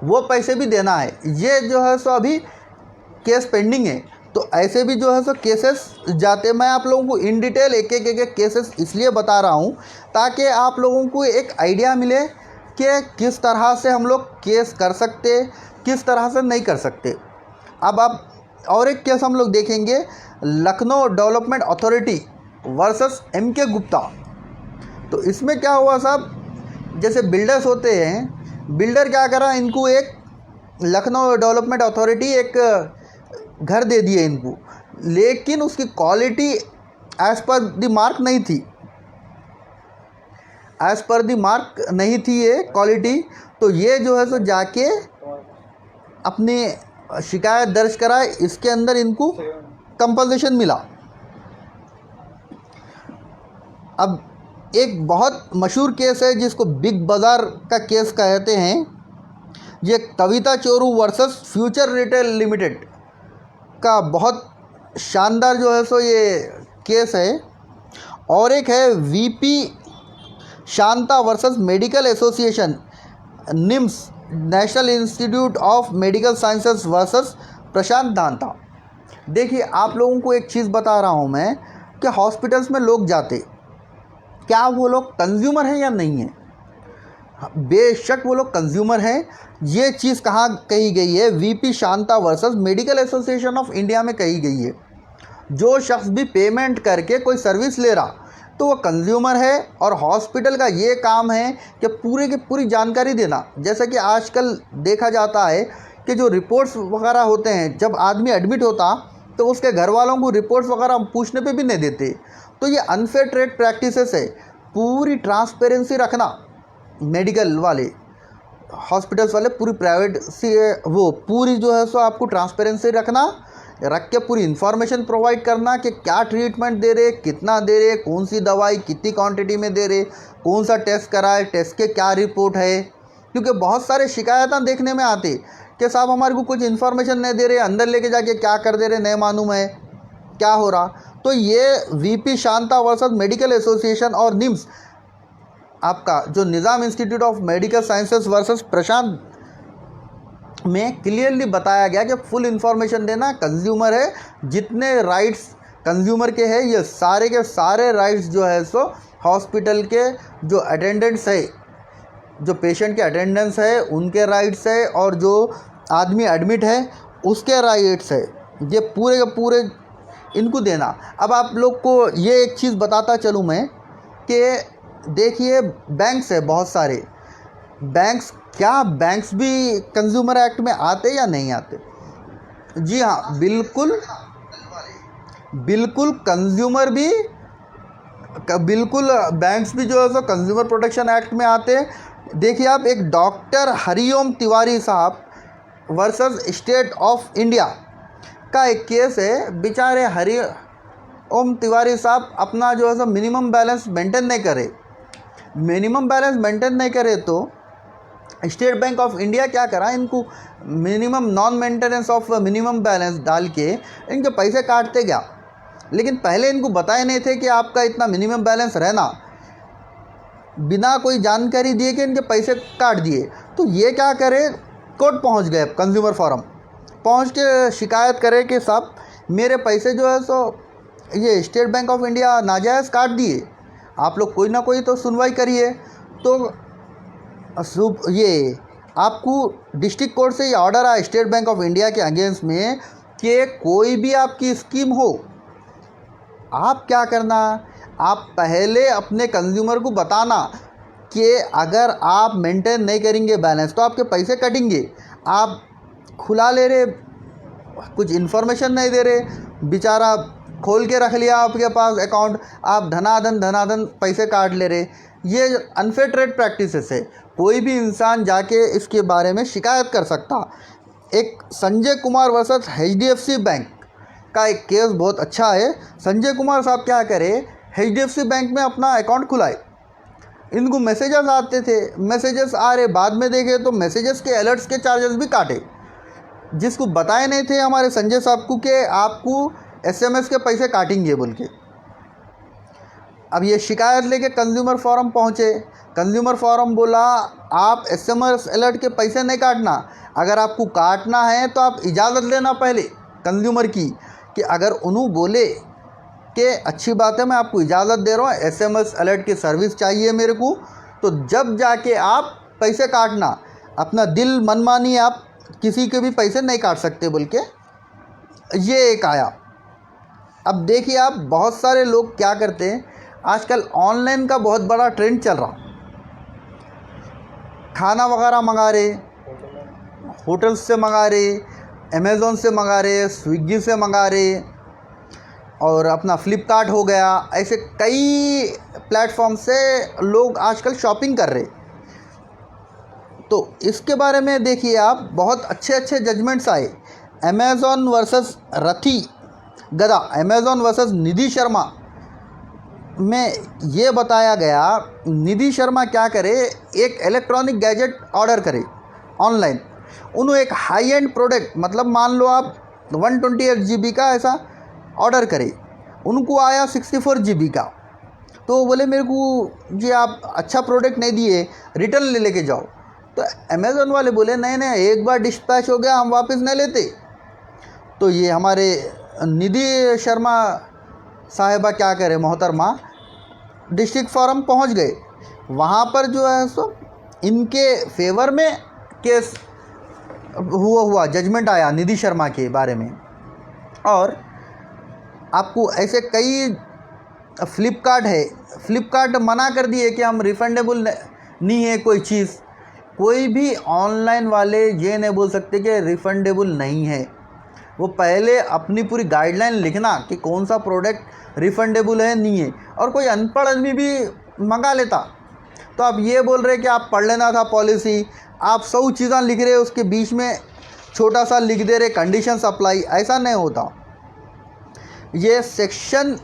वो पैसे भी देना है। ये जो है सो अभी केस पेंडिंग है। तो ऐसे भी जो है सो केसेस जाते, मैं आप लोगों को इन डिटेल एक एक केसेस इसलिए बता रहा हूँ ताकि आप लोगों को एक आइडिया मिले कि किस तरह से हम लोग केस कर सकते, किस तरह से नहीं कर सकते। अब आप और एक केस हम लोग देखेंगे, Lucknow development authority versus MK Gupta. तो इसमें क्या हुआ साहब, जैसे बिल्डर्स होते हैं, बिल्डर क्या करा, इनको एक लखनऊ डेवलपमेंट अथॉरिटी एक घर दे दिए इनको, लेकिन उसकी quality as per the mark नहीं थी, एज़ पर द मार्क नहीं थी ये क्वालिटी। तो ये जो है सो जाके अपनी शिकायत दर्ज कराए, इसके अंदर इनको कंपनसेशन मिला। अब एक बहुत मशहूर केस है जिसको बिग बाज़ार का केस कहते हैं, ये Kavita Choru versus Future Retail Limited का बहुत शानदार जो है सो ये केस है। और एक है VP Shanta versus Medical Association, NIMS National Institute of Medical Sciences versus Prashant Danta. देखिए आप लोगों को एक चीज़ बता रहा हूँ मैं कि हॉस्पिटल्स में लोग जाते, क्या वो लोग कंज्यूमर हैं या नहीं हैं? बेशक वो लोग कंज्यूमर हैं। ये चीज़ कहाँ कही गई है? VP Shanta versus Medical association of India में कही गई है। जो शख्स भी पेमेंट करके कोई सर्विस ले रहा तो वो कंज्यूमर है, और हॉस्पिटल का ये काम है कि पूरे की पूरी जानकारी देना। जैसा कि आजकल देखा जाता है कि जो रिपोर्ट्स वगैरह होते हैं, जब आदमी एडमिट होता तो उसके घर वालों को रिपोर्ट्स वगैरह पूछने पे भी नहीं देते। तो ये अनफेयर ट्रेड प्रैक्टिसेस है। पूरी ट्रांसपेरेंसी रखना, मेडिकल वाले, हॉस्पिटल्स वाले पूरी प्राइवेट सी वो पूरी जो है सो आपको ट्रांसपेरेंसी रख के पूरी इन्फॉर्मेशन प्रोवाइड करना कि क्या ट्रीटमेंट दे रहे, कितना दे रहे, कौन सी दवाई कितनी क्वांटिटी में दे रहे, कौन सा टेस्ट कराए, टेस्ट के क्या रिपोर्ट है। क्योंकि बहुत सारे शिकायतें देखने में आती कि साहब हमारे को कुछ इन्फॉर्मेशन नहीं दे रहे, अंदर लेके जाके क्या कर दे रहे, नहीं मालूम है क्या हो रहा। तो ये VP Shanta versus Medical Association और निम्स, आपका जो Nizam Institute of Medical Sciences versus Prashant में क्लियरली बताया गया कि फुल इन्फॉर्मेशन देना कंज्यूमर है। जितने राइट्स कंज्यूमर के हैं, ये सारे के सारे राइट्स जो है सो हॉस्पिटल के जो अटेंडेंट्स है, जो पेशेंट के अटेंडेंस है उनके राइट्स है, और जो आदमी एडमिट है उसके राइट्स है। ये पूरे के पूरे इनको देना। अब आप लोग को ये एक चीज़ बताता चलूँ मैं कि देखिए बैंक्स है बहुत सारे बैंक्स, क्या बैंक्स भी कंज्यूमर एक्ट में आते या नहीं आते? जी हाँ, बिल्कुल कंज्यूमर भी, बिल्कुल बैंक्स भी जो है सो कंज्यूमर प्रोटेक्शन एक्ट में आते। देखिए आप, एक डॉक्टर हरिओम तिवारी साहब वर्सेस स्टेट ऑफ इंडिया का एक केस है। बेचारे हरिओम तिवारी साहब अपना जो है सो मिनिमम बैलेंस मेंटेन नहीं करे। मिनिमम बैलेंस मेंटेन नहीं करे तो स्टेट बैंक ऑफ इंडिया क्या करा, इनको minimum non maintenance of minimum balance डाल के इनके पैसे काटते गया। लेकिन पहले इनको बताए नहीं थे कि आपका इतना मिनिमम बैलेंस रहना, बिना कोई जानकारी दिए कि इनके पैसे काट दिए। तो ये क्या करे, कोर्ट पहुंच गए, कंज्यूमर फोरम पहुंच के शिकायत करे कि साहब मेरे पैसे जो है सो ये स्टेट बैंक ऑफ इंडिया नाजायज़ काट दिए, आप लोग कोई ना कोई तो सुनवाई करिए। तो ये आपको डिस्ट्रिक्ट कोर्ट से ये ऑर्डर आया स्टेट बैंक ऑफ इंडिया के अगेंस्ट में कि कोई भी आपकी स्कीम हो, आप क्या करना, आप पहले अपने कंज्यूमर को बताना कि अगर आप मेंटेन नहीं करेंगे बैलेंस तो आपके पैसे कटेंगे। आप खुला ले रहे, कुछ इन्फॉर्मेशन नहीं दे रहे, बेचारा खोल के रख लिया आपके पास अकाउंट, आप धनाधन पैसे काट ले रहे। ये अनफेयर ट्रेड प्रैक्टिसेस है। कोई भी इंसान जाके इसके बारे में शिकायत कर सकता। एक Sanjay Kumar versus HDFC bank का एक केस बहुत अच्छा है। संजय कुमार साहब क्या करे, HDFC बैंक में अपना अकाउंट खुलाए, इनको मैसेजेस आते थे, मैसेजेस आ रहे, बाद में देखे तो मैसेजेस के अलर्ट्स के चार्जेस भी काटे, जिसको बताए नहीं थे हमारे संजय साहब को कि आपको SMS के पैसे काटेंगे बोल के। अब ये शिकायत लेके कंज्यूमर फोरम पहुँचे। कंज्यूमर फोरम बोला आप SMS अलर्ट के पैसे नहीं काटना, अगर आपको काटना है तो आप इजाज़त लेना पहले कंज्यूमर की, कि अगर उन्होंने बोले कि अच्छी बात है मैं आपको इजाज़त दे रहा हूँ, SMS अलर्ट की सर्विस चाहिए मेरे को, तो जब जाके आप पैसे काटना, अपना दिल मनमानी आप किसी के भी पैसे नहीं काट सकते बोल के ये एक आया। अब देखिए आप, बहुत सारे लोग क्या करते हैं, आजकल ऑनलाइन का बहुत बड़ा ट्रेंड चल रहा, खाना वगैरह मंगा रहे, होटल्स से मंगा रहे, अमेज़ॉन से मंगा रहे, स्विगी से मंगा रहे, और अपना फ्लिपकार्ट हो गया, ऐसे कई प्लेटफॉर्म से लोग आजकल शॉपिंग कर रहे। तो इसके बारे में देखिए आप, बहुत अच्छे अच्छे जजमेंट्स आए। अमेज़ॉन वर्सेस रथी गदा, अमेज़ॉन वर्सेस निधि शर्मा में ये बताया गया, निधि शर्मा क्या करे, एक इलेक्ट्रॉनिक गैजेट ऑर्डर करे ऑनलाइन। उन्होंने एक हाई एंड प्रोडक्ट, मतलब मान लो आप 128 GB का ऐसा ऑर्डर करे, उनको आया 64 GB का। तो बोले मेरे को जी आप अच्छा प्रोडक्ट नहीं दिए, रिटर्न ले लेके जाओ। तो अमेज़न वाले बोले नहीं नहीं, एक बार डिस्पैच हो गया हम वापस नहीं लेते। तो ये हमारे निधि शर्मा साहिबा क्या करे, मोहतरमा डिस्ट्रिक्ट फॉरम पहुंच गए। वहाँ पर जो है सो इनके फेवर में केस हुआ जजमेंट आया निधि शर्मा के बारे में। और आपको ऐसे कई फ्लिपकार्ट है, फ्लिपकार्ट मना कर दिए कि हम रिफंडेबल नहीं है कोई चीज़। कोई भी ऑनलाइन वाले ये नहीं बोल सकते कि रिफंडेबल नहीं है। वो पहले अपनी पूरी गाइडलाइन लिखना कि कौन सा प्रोडक्ट रिफंडेबल है नहीं है। और कोई अनपढ़ आदमी भी मंगा लेता। तो आप ये बोल रहे कि आप पढ़ लेना था पॉलिसी, आप 100 चीज़ें लिख रहे, उसके बीच में छोटा सा लिख दे रहे कंडीशंस अप्लाई, ऐसा नहीं होता। ये सेक्शन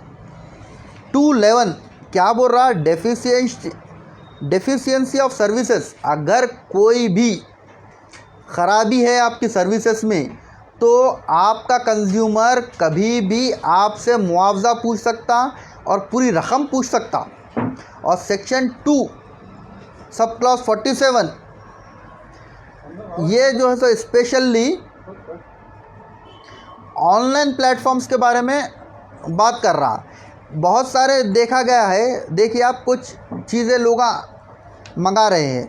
211 क्या बोल रहा, डेफिशिएंसी ऑफ सर्विसेज। अगर कोई भी ख़राबी है आपकी सर्विसेज में तो आपका कंज्यूमर कभी भी आपसे मुआवजा पूछ सकता और पूरी रकम पूछ सकता। और सेक्शन 2 सब क्लॉज 47 ये जो है सो स्पेशली ऑनलाइन प्लेटफॉर्म्स के बारे में बात कर रहा। बहुत सारे देखा गया है, देखिए आप कुछ चीज़ें लोग मंगा रहे हैं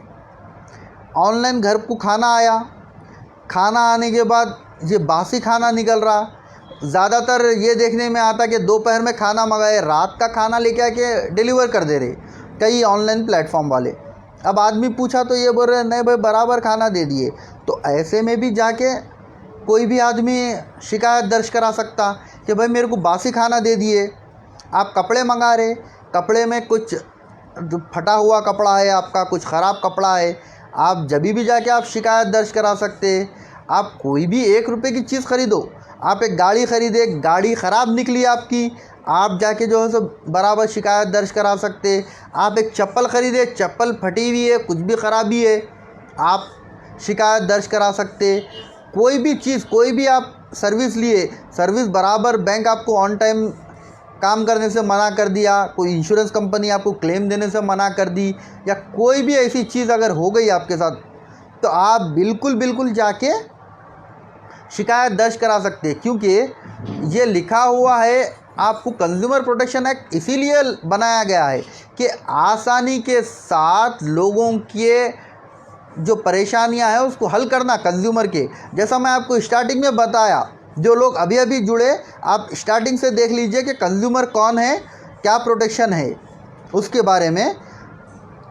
ऑनलाइन, घर को खाना आया, खाना आने के बाद ये बासी खाना निकल रहा। ज़्यादातर ये देखने में आता कि दोपहर में खाना मंगाए, रात का खाना लेके आके डिलीवर कर दे रहे कई ऑनलाइन प्लेटफॉर्म वाले। अब आदमी पूछा तो ये बोल रहे नहीं भाई बराबर खाना दे दिए। तो ऐसे में भी जाके कोई भी आदमी शिकायत दर्ज करा सकता कि भाई मेरे को बासी खाना दे दिए। आप कपड़े मंगा रहे, कपड़े में कुछ फटा हुआ कपड़ा है आपका, कुछ ख़राब कपड़ा है, आप जब भी जाके आप शिकायत दर्ज करा सकते। आप कोई भी 1 रुपये की चीज़ ख़रीदो, आप एक गाड़ी ख़रीदे, गाड़ी ख़राब निकली आपकी, आप जाके जो है सो बराबर शिकायत दर्ज करा सकते। आप एक चप्पल ख़रीदे, चप्पल फटी हुई है, कुछ भी ख़राबी है, आप शिकायत दर्ज करा सकते। कोई भी चीज़, कोई भी आप सर्विस लिए, सर्विस बराबर बैंक आपको ऑन टाइम काम करने से मना कर दिया, कोई इंश्योरेंस कंपनी आपको क्लेम देने से मना कर दी, या कोई भी ऐसी चीज़ अगर हो गई आपके साथ, तो आप बिल्कुल जाके शिकायत दर्ज करा सकते हैं। क्योंकि ये लिखा हुआ है, आपको कंज्यूमर प्रोटेक्शन एक्ट इसीलिए बनाया गया है कि आसानी के साथ लोगों के जो परेशानियां हैं उसको हल करना कंज्यूमर के। जैसा मैं आपको स्टार्टिंग में बताया, जो लोग अभी अभी जुड़े, आप स्टार्टिंग से देख लीजिए कि कंज्यूमर कौन है, क्या प्रोटेक्शन है उसके बारे में।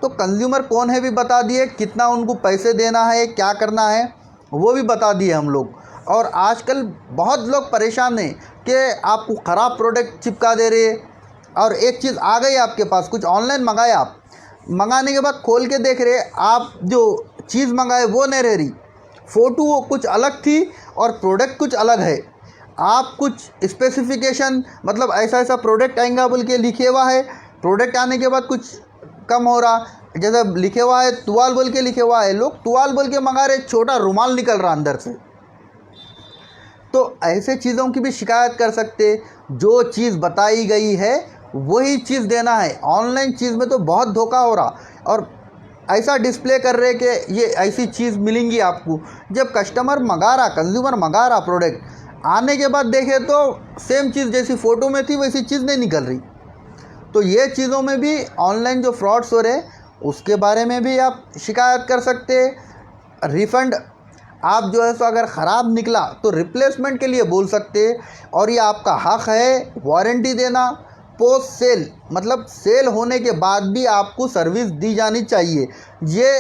तो कंज्यूमर कौन है भी बता दिए, कितना उनको पैसे देना है, क्या करना है वो भी बता दिए हम लोग। और आजकल बहुत लोग परेशान हैं कि आपको ख़राब प्रोडक्ट चिपका दे रहे। और एक चीज़ आ गई आपके पास, कुछ ऑनलाइन मंगाए, आप मंगाने के बाद खोल के देख रहे, आप जो चीज़ मंगाए वो नहीं रह रही, फ़ोटो कुछ अलग थी और प्रोडक्ट कुछ अलग है। आप कुछ स्पेसिफिकेशन, मतलब ऐसा प्रोडक्ट आएगा बोल के लिखे हुआ है, प्रोडक्ट आने के बाद कुछ कम हो रहा। जैसे लिखे हुआ है तुआल बोल के लिखे हुआ है, लोग तुआल बोल के मंगा रहे, छोटा रुमाल निकल रहा अंदर से। तो ऐसे चीज़ों की भी शिकायत कर सकते। जो चीज़ बताई गई है वही चीज़ देना है। ऑनलाइन चीज़ में तो बहुत धोखा हो रहा, और ऐसा डिस्प्ले कर रहे कि ये ऐसी चीज़ मिलेंगी आपको। जब कस्टमर मंगा रहा, कंज्यूमर मंगा रहा, प्रोडक्ट आने के बाद देखे तो सेम चीज़ जैसी फ़ोटो में थी वैसी चीज़ नहीं निकल रही। तो ये चीज़ों में भी ऑनलाइन जो फ्रॉड्स हो रहे उसके बारे में भी आप शिकायत कर सकते। रिफ़ंड आप जो है सो अगर ख़राब निकला तो रिप्लेसमेंट के लिए बोल सकते। और ये आपका हक़ है वारंटी देना। पोस्ट सेल, मतलब सेल होने के बाद भी आपको सर्विस दी जानी चाहिए। ये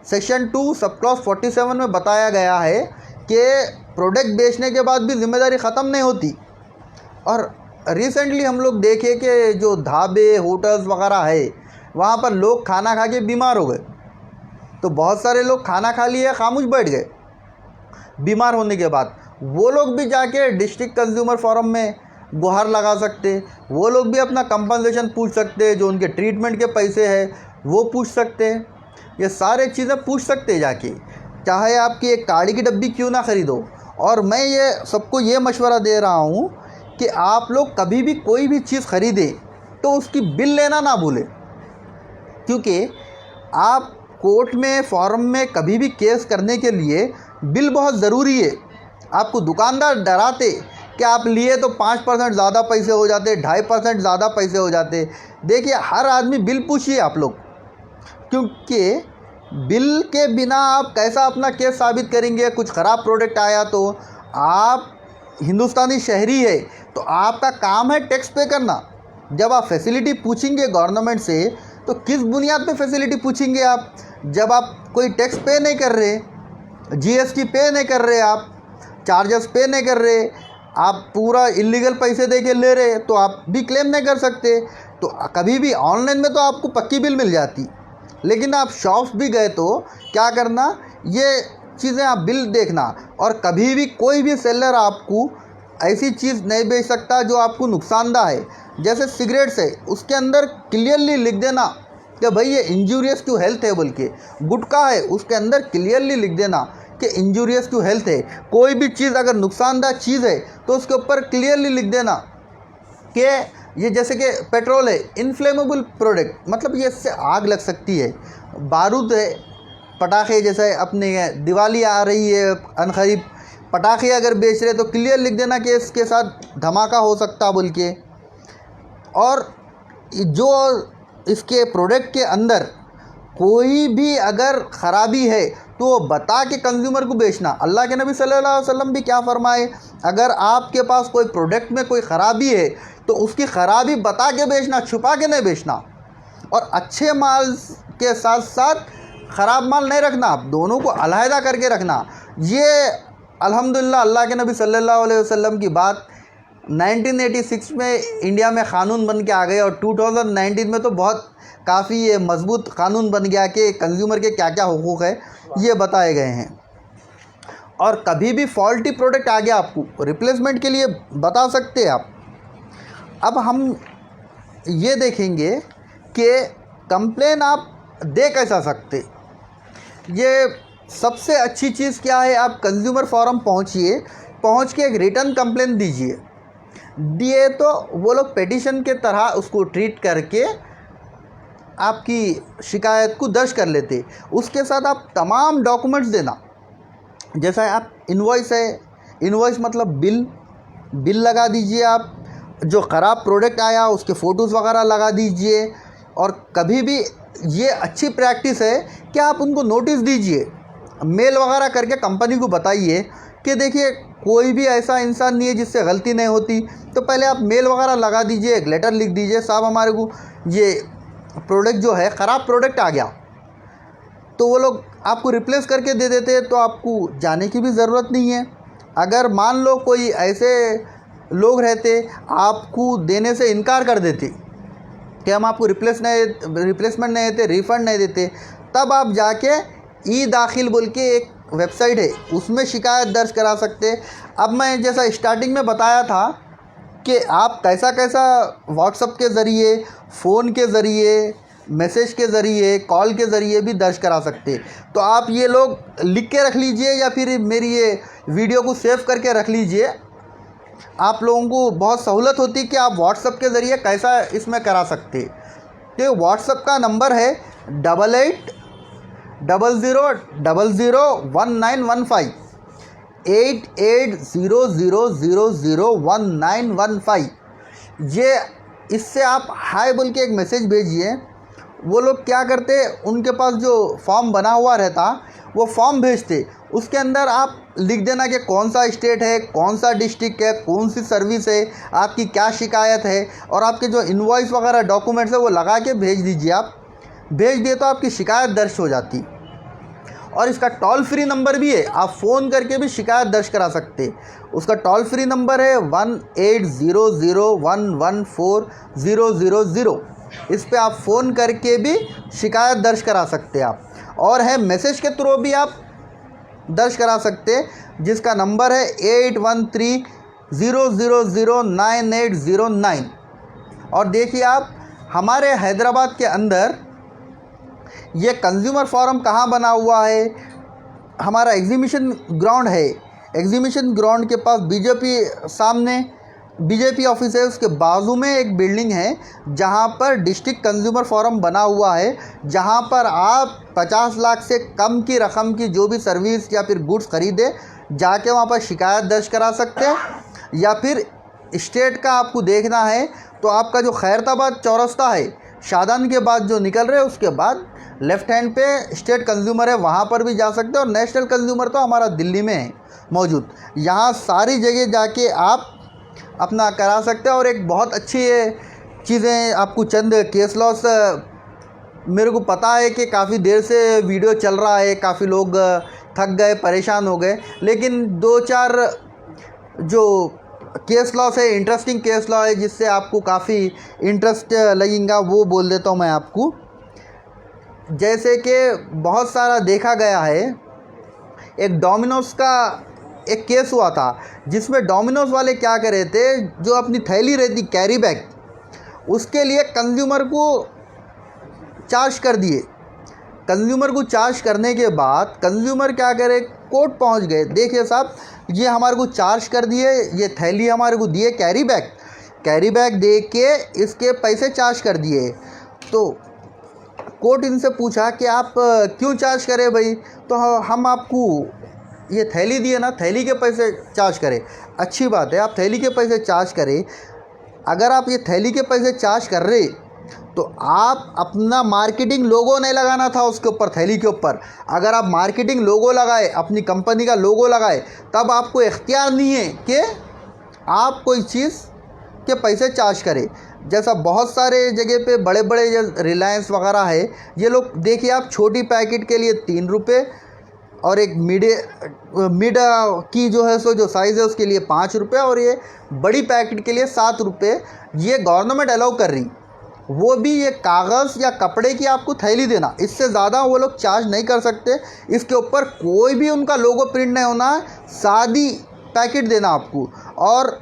सेक्शन 2 सब क्लॉज 47 में बताया गया है कि प्रोडक्ट बेचने के बाद भी जिम्मेदारी ख़त्म नहीं होती। और रिसेंटली हम लोग देखे कि जो ढाबे, होटल्स वगैरह है, वहाँ पर लोग खाना खा के बीमार हो गए। तो बहुत सारे लोग खाना खा लिए, खामोश बैठ गए बीमार होने के बाद। वो लोग भी जाके डिस्ट्रिक्ट कंज्यूमर फोरम में गुहार लगा सकते। वो लोग भी अपना कंपनसेशन पूछ सकते, जो उनके ट्रीटमेंट के पैसे हैं वो पूछ सकते। ये सारे चीज़ें पूछ सकते जाके, चाहे आपकी एक काढ़ी की डब्बी क्यों ना ख़रीदो। और मैं ये सबको ये मशवरा दे रहा हूँ कि आप लोग कभी भी कोई भी चीज़ ख़रीदें तो उसकी बिल लेना ना भूलें, क्योंकि आप कोर्ट में फॉर्म में कभी भी केस करने के लिए बिल बहुत ज़रूरी है। आपको दुकानदार डराते कि आप लिए तो 5% ज़्यादा पैसे हो जाते, 2.5% ज़्यादा पैसे हो जाते। देखिए, हर आदमी बिल पूछिए आप लोग, क्योंकि बिल के बिना आप कैसा अपना केस साबित करेंगे। कुछ ख़राब प्रोडक्ट आया तो आप हिंदुस्तानी शहरी है तो आपका काम है टैक्स पे करना। जब आप फैसिलिटी पूछेंगे गवर्नमेंट से तो किस बुनियाद पे फैसिलिटी पूछेंगे आप? जब आप कोई टैक्स पे नहीं कर रहे, जीएसटी पे नहीं कर रहे, आप चार्जेस पे नहीं कर रहे, आप पूरा इलीगल पैसे दे के ले रहे, तो आप भी क्लेम नहीं कर सकते। तो कभी भी ऑनलाइन में तो आपको पक्की बिल मिल जाती, लेकिन आप शॉप्स भी गए तो क्या करना, ये चीज़ें आप बिल देखना। और कभी भी कोई भी सेलर आपको ऐसी चीज़ नहीं बेच सकता जो आपको नुकसानदाह है। जैसे सिगरेट्स है, उसके अंदर क्लियरली लिख देना कि भाई ये इंजूरियस टू हेल्थ है, बोल के। गुटखा है, उसके अंदर क्लियरली लिख देना कि इंजूरियस टू हेल्थ है। कोई भी चीज़ अगर नुकसानदाह चीज़ है तो उसके ऊपर क्लियरली लिख देना कि ये, जैसे कि पेट्रोल है, इनफ्लेमेबल प्रोडक्ट, मतलब ये इससे आग लग सकती है। बारूद है, पटाखे, जैसे अपने दिवाली आ रही है, अनकरीब पटाखे अगर बेच रहे तो क्लियर लिख देना कि इसके साथ धमाका हो सकता बोल के। और जो इसके प्रोडक्ट के अंदर कोई भी अगर ख़राबी है तो वो बता के कंज्यूमर को बेचना। अल्लाह के नबी सल्लल्लाहु अलैहि वसल्लम भी क्या फरमाए, अगर आपके पास कोई प्रोडक्ट में कोई ख़राबी है तो उसकी ख़राबी बता के बेचना, छुपा के नहीं बेचना। और अच्छे माल के साथ साथ ख़राब माल नहीं रखना, आप दोनों को अलहदा करके रखना। ये अल्हम्दुलिल्लाह अल्लाह के नबी सल्लल्लाहु अलैहि वसल्लम की बात 1986 में इंडिया में क़ानून बन के आ गए, और 2019 में तो बहुत काफ़ी ये मजबूत कानून बन गया कि कंज्यूमर के क्या क्या हुकूक़ है ये बताए गए हैं। और कभी भी फॉल्टी प्रोडक्ट आ गया आपको रिप्लेसमेंट के लिए बता सकते हैं आप। अब हम ये देखेंगे कि कंप्लेन आप दे कैसा सकते। ये सबसे अच्छी चीज़ क्या है, आप कंज्यूमर फोरम पहुंचिए, पहुंच के एक रिटर्न कंप्लेन दिए तो वो लोग पेटिशन के तरह उसको ट्रीट करके आपकी शिकायत को दर्ज कर लेते। उसके साथ आप तमाम डॉक्यूमेंट्स देना, जैसा आप इनवॉइस है, इनवॉइस मतलब बिल लगा दीजिए। आप जो ख़राब प्रोडक्ट आया उसके फ़ोटोज़ वगैरह लगा दीजिए। और कभी भी ये अच्छी प्रैक्टिस है कि आप उनको नोटिस दीजिए, मेल वगैरह करके कंपनी को बताइए कि देखिए कोई भी ऐसा इंसान नहीं है जिससे गलती नहीं होती। तो पहले आप मेल वगैरह लगा दीजिए, एक लेटर लिख दीजिए, साहब हमारे को ये प्रोडक्ट जो है ख़राब प्रोडक्ट आ गया, तो वो लोग आपको रिप्लेस करके दे देते हैं, तो आपको जाने की भी ज़रूरत नहीं है। अगर मान लो कोई ऐसे लोग रहते आपको देने से इनकार कर देते कि हम आपको रिप्लेसमेंट नहीं देते, रिफ़ंड नहीं देते, तब आप जाके ई दाखिल बोल के एक वेबसाइट है उसमें शिकायत दर्ज करा सकते। अब मैं जैसा स्टार्टिंग में बताया था कि आप कैसा व्हाट्सएप के ज़रिए, फ़ोन के ज़रिए, मैसेज के ज़रिए, कॉल के ज़रिए भी दर्ज करा सकते। तो आप ये लोग लिख के रख लीजिए या फिर मेरी ये वीडियो को सेव करके रख लीजिए। आप लोगों को बहुत सहूलत होती कि आप व्हाट्सएप के ज़रिए कैसा इसमें करा सकते। तो व्हाट्सएप का नंबर है 8800001915 8800001915। ये इससे आप हाय बोल के एक मैसेज भेजिए। वो लोग क्या करते, उनके पास जो फॉर्म बना हुआ रहता वो फॉर्म भेजते, उसके अंदर आप लिख देना कि कौन सा स्टेट है, कौन सा डिस्ट्रिक्ट है, कौन सी सर्विस है, आपकी क्या शिकायत है, और आपके जो इनवॉइस वगैरह डॉक्यूमेंट्स है वो लगा के भेज दीजिए। आप भेज दिए तो आपकी शिकायत दर्ज हो जाती। और इसका टोल फ्री नंबर भी है, आप फ़ोन करके भी शिकायत दर्ज करा सकते। उसका टोल फ्री नंबर है 1800114000। इस पे आप फ़ोन करके भी शिकायत दर्ज करा सकते आप। और है मैसेज के थ्रू भी आप दर्ज करा सकते, जिसका नंबर है 8130009809। और देखिए आप, हमारे हैदराबाद के अंदर ये कंज्यूमर फोरम कहाँ बना हुआ है, हमारा एग्जीबिशन ग्राउंड है। एग्जीबिशन ग्राउंड के पास बीजेपी सामने बीजेपी ऑफिस है, उसके बाजू में एक बिल्डिंग है जहां पर डिस्ट्रिक्ट कंज्यूमर फोरम बना हुआ है, जहां पर आप 50 लाख से कम की रकम की जो भी सर्विस या फिर गुड्स खरीदे जाके वहां पर शिकायत दर्ज करा सकते हैं। या फिर स्टेट का आपको देखना है तो आपका जो खैरताबाद चौरस्ता है, शादान के बाद जो निकल रहे हैं उसके बाद लेफ़्ट हैंड पे स्टेट कंज्यूमर है, वहाँ पर भी जा सकते हैं। और नेशनल कंज्यूमर तो हमारा दिल्ली में है मौजूद। यहाँ सारी जगह जाके आप अपना करा सकते हैं। और एक बहुत अच्छी चीज़ें आपको चंद केस लॉस, मेरे को पता है कि काफ़ी देर से वीडियो चल रहा है, काफ़ी लोग थक गए, परेशान हो गए, लेकिन 2-4 जो केस लॉस है, इंटरेस्टिंग केस लॉ है, जिससे आपको काफ़ी इंटरेस्ट लगेगा, वो बोल देता हूँ मैं आपको। जैसे कि बहुत सारा देखा गया है, एक डोमिनोज़ का एक केस हुआ था जिसमें डोमिनोज़ वाले क्या कर रहे थे, जो अपनी थैली रहती कैरी बैग, उसके लिए कंज्यूमर को चार्ज कर दिए। कंज्यूमर को चार्ज करने के बाद कंज्यूमर क्या करे, कोर्ट पहुंच गए, देखिए साहब ये हमारे को चार्ज कर दिए, ये थैली हमारे को दिए, कैरी बैग दे के इसके पैसे चार्ज कर दिए। तो कोर्ट इनसे पूछा कि आप क्यों चार्ज करें भाई, तो हम आपको ये थैली दिए ना, थैली के पैसे चार्ज करें। अच्छी बात है, आप थैली के पैसे चार्ज करें। अगर आप ये थैली के पैसे चार्ज कर रहे तो आप अपना मार्केटिंग लोगो नहीं लगाना था उसके ऊपर, थैली के ऊपर। अगर आप मार्केटिंग लोगो लगाए, अपनी कंपनी का लोगो लगाए, तब आपको इख्तियार नहीं है कि आप कोई चीज़ के पैसे चार्ज करें। जैसा बहुत सारे जगह पे बड़े बड़े रिलायंस वगैरह है, ये लोग देखिए आप छोटी पैकेट के लिए 3 रुपये और एक मिड की जो है सो जो साइज़ है उसके लिए 5 रुपये और ये बड़ी पैकेट के लिए 7 रुपये ये गवर्नमेंट अलाउ कर रही। वो भी ये कागज़ या कपड़े की आपको थैली देना, इससे ज़्यादा वो लोग चार्ज नहीं कर सकते। इसके ऊपर कोई भी उनका लोगो प्रिंट नहीं होना है, सादी पैकेट देना आपको। और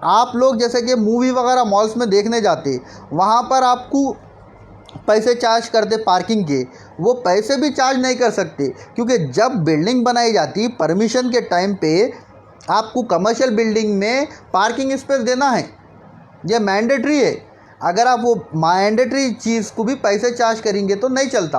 आप लोग जैसे कि मूवी वगैरह मॉल्स में देखने जाते, वहाँ पर आपको पैसे चार्ज करते पार्किंग के, वो पैसे भी चार्ज नहीं कर सकते, क्योंकि जब बिल्डिंग बनाई जाती परमिशन के टाइम पे आपको कमर्शियल बिल्डिंग में पार्किंग स्पेस देना है, ये मैंडेटरी है। अगर आप वो मैंडेटरी चीज़ को भी पैसे चार्ज करेंगे तो नहीं चलता।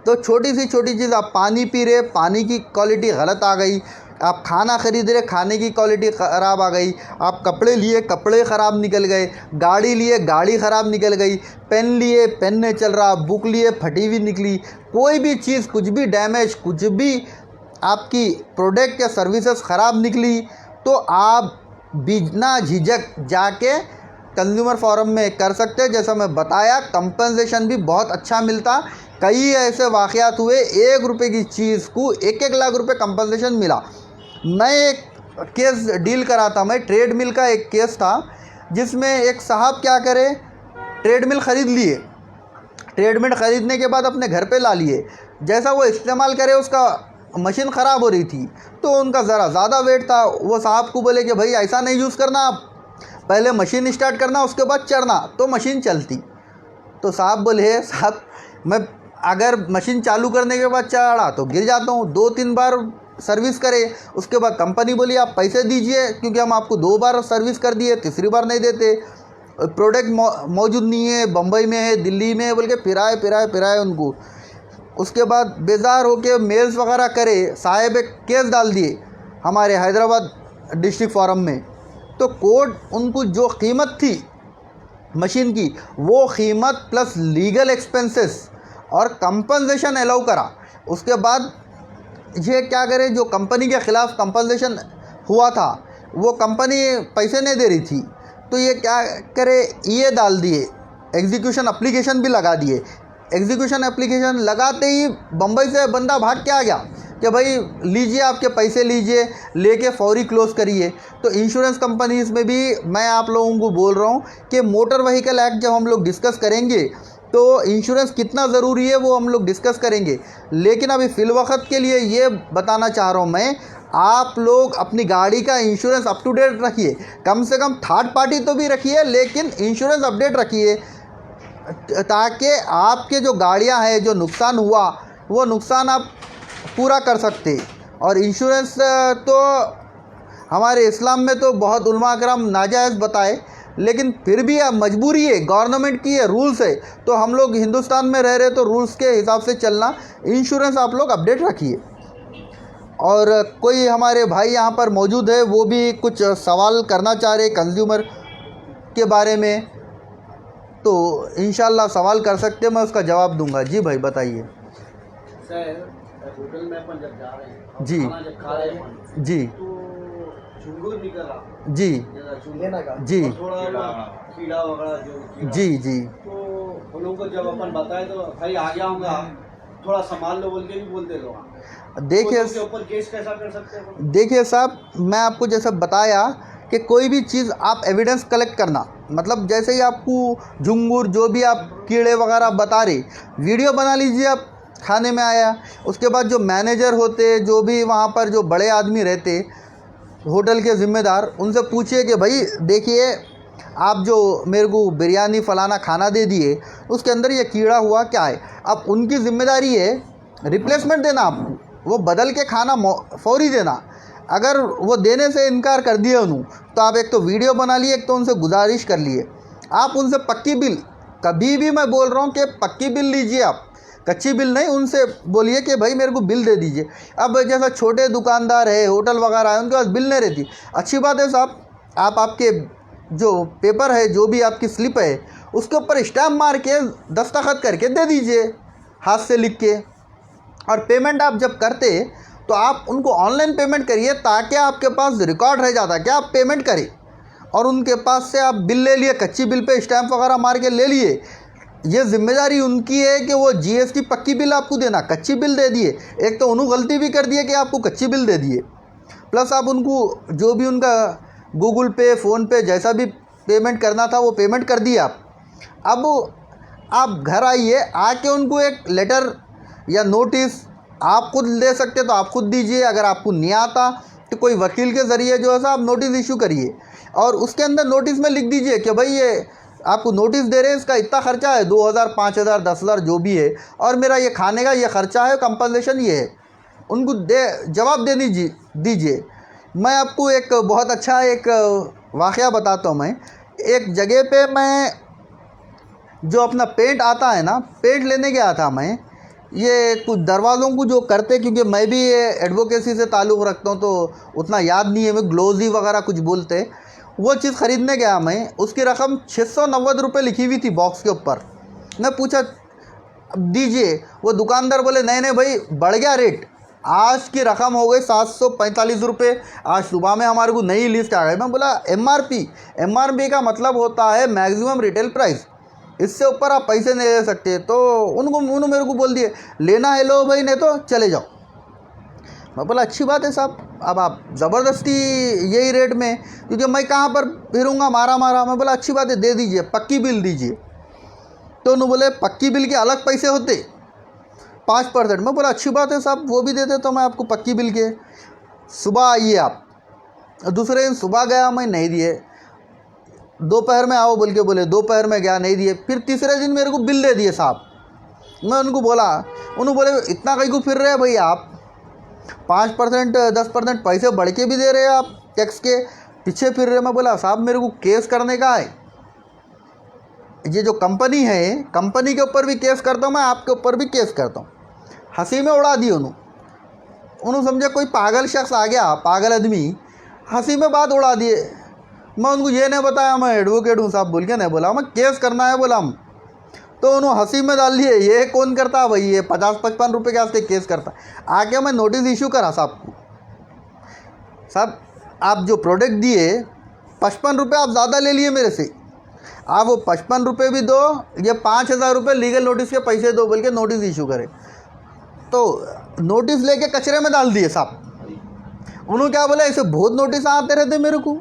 तो छोटी सी छोटी चीज़, आप पानी पी रहे, पानी की क्वालिटी गलत आ गई, आप खाना ख़रीद रहे, खाने की क्वालिटी ख़राब आ गई, आप कपड़े लिए, कपड़े ख़राब निकल गए, गाड़ी लिए, गाड़ी ख़राब निकल गई, पेन लिए, पेन नहीं चल रहा, बुक लिए, फटी हुई निकली, कोई भी चीज़, कुछ भी डैमेज, कुछ भी आपकी प्रोडक्ट या सर्विसेज ख़राब निकली, तो आप बिना झिझक जाके कंज्यूमर फोरम में कर सकते हैं। जैसा मैं बताया, कंपनसेशन भी बहुत अच्छा मिलता। कई ऐसे वाक़यात हुए, 1 रुपये की चीज़ को 1-1 लाख रुपए कंपनसेशन मिला। मैं एक केस डील करा था, मैं ट्रेडमिल का एक केस था, जिसमें एक साहब क्या करे, ट्रेडमिल ख़रीद लिए, ट्रेडमिल ख़रीदने के बाद अपने घर पे ला लिए। जैसा वो इस्तेमाल करे उसका मशीन ख़राब हो रही थी, तो उनका ज़रा ज़्यादा वेट था। वो साहब को बोले कि भाई ऐसा नहीं यूज़ करना, आप पहले मशीन स्टार्ट करना, उसके बाद चढ़ना तो मशीन चलती। तो साहब बोले, साहब मैं अगर मशीन चालू करने के बाद चढ़ा तो गिर जाता हूँ, 2-3 बार सर्विस करे। उसके बाद कंपनी बोली आप पैसे दीजिए, क्योंकि हम आपको 2 बार सर्विस कर दिए, तीसरी बार नहीं देते, प्रोडक्ट मौजूद नहीं है, बम्बई में है, दिल्ली में है, बोल के फिराए उनको। उसके बाद बेजार होके मेल्स वगैरह करे, साहब एक केस डाल दिए हमारे हैदराबाद डिस्ट्रिक्ट फोरम में। तो कोर्ट उनको जो कीमत थी मशीन की, वो कीमत प्लस लीगल एक्सपेंसेस और कंपनसेशन अलाउ करा। उसके बाद ये क्या करे, जो कंपनी के ख़िलाफ़ कंपनसेशन हुआ था वो कंपनी पैसे नहीं दे रही थी, तो ये क्या करे, ये डाल दिए, एग्जीक्यूशन एप्लीकेशन भी लगा दिए। एग्जीक्यूशन एप्लीकेशन लगाते ही बम्बई से बंदा भाग के आ गया कि भाई लीजिए, आपके पैसे लीजिए, लेके फौरी क्लोज़ करिए। तो इंश्योरेंस कंपनीज़ में भी मैं आप लोगों को बोल रहा हूँ कि मोटर व्हीकल एक्ट जब हम लोग डिस्कस करेंगे तो इंश्योरेंस कितना ज़रूरी है वो हम लोग डिस्कस करेंगे। लेकिन अभी फ़िलवक़्त के लिए ये बताना चाह रहा हूँ मैं, आप लोग अपनी गाड़ी का इंश्योरेंस अप टू डेट रखिए, कम से कम थर्ड पार्टी तो भी रखिए, लेकिन इंश्योरेंस अपडेट रखिए, ताकि आपके जो गाड़ियाँ हैं, जो नुकसान हुआ वो नुकसान आप पूरा कर सकते। और इंश्योरेंस तो हमारे इस्लाम में तो बहुत उलमा कराम नाजायज़ बताए, लेकिन फिर भी अब मजबूरी है, गवर्नमेंट की है, रूल्स है, तो हम लोग हिंदुस्तान में रह रहे तो रूल्स के हिसाब से चलना। इंश्योरेंस आप लोग अपडेट रखिए। और कोई हमारे भाई यहाँ पर मौजूद है, वो भी कुछ सवाल करना चाह रहे कंज्यूमर के बारे में, तो इंशाल्लाह सवाल कर सकते हैं, मैं उसका जवाब दूंगा। जी भाई बताइए। सर, होटल में अपन जब जा रहे हैं, जी खाना जब खा रहे हैं जी तो झुंगूर निकल रहा, जी जी और थोड़ा कीड़ा वगैरह जो कीड़ा, जी जी तो उन लोगों को जब अपन बताए तो भाई आ गया हूँगा, थोड़ा संभाल लो बोल के भी बोलते लोग। देखिए तो ऊपर केस कैसा कर सकते हैं? देखिए साहब, मैं आपको जैसे बताया कि कोई भी चीज़ आप एविडेंस कलेक्ट करना, मतलब जैसे ही आपको झुंगूर जो भी आप कीड़े वगैरह बता रहे, वीडियो बना लीजिए। आप खाने में आया, उसके बाद जो मैनेजर होते, जो भी वहाँ पर जो बड़े आदमी रहते, होटल के ज़िम्मेदार, उनसे पूछिए कि भाई देखिए, आप जो मेरे को बिरयानी फ़लाना खाना दे दिए, उसके अंदर ये कीड़ा हुआ क्या है। अब उनकी ज़िम्मेदारी है रिप्लेसमेंट देना, आपको वो बदल के खाना फौरी देना। अगर वो देने से इनकार कर दिए उन्होंने, तो आप एक तो वीडियो बना लिए, एक तो उनसे गुजारिश कर लिए, आप उनसे पक्की बिल, कभी भी मैं बोल रहा हूँ कि पक्की बिल लीजिए आप, कच्ची बिल नहीं। उनसे बोलिए कि भाई मेरे को बिल दे दीजिए। अब जैसा छोटे दुकानदार है, होटल वगैरह है, उनके पास बिल नहीं रहती, अच्छी बात है साहब, आप आपके जो पेपर है, जो भी आपकी स्लिप है, उसके ऊपर स्टैम्प मार के दस्तखत करके दे दीजिए, हाथ से लिख के। और पेमेंट आप जब करते तो आप उनको ऑनलाइन पेमेंट करिए, ताकि आपके पास रिकॉर्ड रह जाता कि आप पेमेंट करें, और उनके पास से आप बिल ले लिए, कच्ची बिल पे स्टैम्प वगैरह मार के ले लिए। ये जिम्मेदारी उनकी है कि वो जीएसटी पक्की बिल आपको देना, कच्ची बिल दे दिए, एक तो उन्होंने गलती भी कर दी है कि आपको कच्ची बिल दे दिए, प्लस आप उनको जो भी उनका गूगल पे, फ़ोन पे जैसा भी पेमेंट करना था वो पेमेंट कर दिया आप। अब आप घर आइए, आके उनको एक लेटर या नोटिस आप खुद ले सकते तो आप खुद दीजिए, अगर आपको नहीं आता तो कोई वकील के ज़रिए जो है सा आप नोटिस इशू करिए, और उसके अंदर नोटिस में लिख दीजिए कि भाई ये आपको नोटिस दे रहे हैं, इसका इतना खर्चा है, 2000, 5000, 10,000 जो भी है, और मेरा ये खाने का ये खर्चा है, कंपनसेशन ये है। उनको जवाब दे दीजिए। मैं आपको एक बहुत अच्छा एक वाक़या बताता हूँ। मैं एक जगह पे, मैं जो अपना पेंट आता है ना, पेंट लेने गया था मैं, ये कुछ दरवाज़ों को जो करते, क्योंकि मैं भी एडवोकेसी से ताल्लुक़ रखता हूँ तो उतना याद नहीं है, मैं ग्लोजी वगैरह कुछ बोलते, वो चीज़ ख़रीदने गया मैं। उसकी रकम 690 रुपये लिखी हुई थी बॉक्स के ऊपर। मैं पूछा दीजिए, वो दुकानदार बोले नहीं नहीं भाई, बढ़ गया रेट, आज की रकम हो गई 745 रुपये। आज सुबह में हमारे को नई लिस्ट आ गई। मैं बोला एमआरपी का मतलब होता है मैक्सिमम रिटेल प्राइस, इससे ऊपर आप पैसे नहीं ले सकते। तो उन्होंने मेरे को बोल दिए लेना है लो भाई, नहीं तो चले जाओ। मैं बोला अच्छी बात है साहब, अब आप ज़बरदस्ती यही रेट में, क्योंकि मैं कहाँ पर फिरूँगा मारा। मैं बोला अच्छी बात है, दे दीजिए, पक्की बिल दीजिए। तो उन्होंने बोले पक्की बिल के अलग पैसे होते 5%। मैं बोला अच्छी बात है साहब, वो भी देते तो मैं आपको पक्की बिल के। सुबह आइए आप। दूसरे दिन सुबह गया मैं, नहीं दिए। दोपहर में आओ बोल के बोले, दोपहर में गया, नहीं दिए। फिर तीसरे दिन मेरे को बिल दे दिए साहब। मैं उनको बोला, उन्होंने बोले इतना कहीं को फिर रहे हैं भैया आप, 5% 10% पैसे बढ़ के भी दे रहे हैं आप, टैक्स के पीछे फिर रहे। मैं बोला साहब मेरे को केस करने का है, ये जो कंपनी है, कंपनी के ऊपर भी केस करता हूँ मैं, आपके ऊपर भी केस करता हूँ। हंसी में उड़ा दी उन्होंने समझा कोई पागल शख्स आ गया, पागल आदमी, हंसी में बात उड़ा दिए। मैं उनको ये नहीं बताया मैं एडवोकेट हूँ साहब बोल के नहीं बोला, मैं केस करना है बोला हम। तो उन्होंने हंसी में डाल दिए, ये कौन करता है भाई, ये 50-55 रुपये के वास्ते केस करता है। आके मैं नोटिस इशू करा साहब को, साहब आप जो प्रोडक्ट दिए 55 रुपये आप ज़्यादा ले लिए मेरे से, आप वो 55 रुपये भी दो, ये 5,000 रुपये लीगल नोटिस के पैसे दो बोल के नोटिस इशू करे। तो नोटिस लेके कचरे में डाल दिए साहब। उन्होंने क्या बोला, ऐसे बहुत नोटिस आते रहते मेरे को,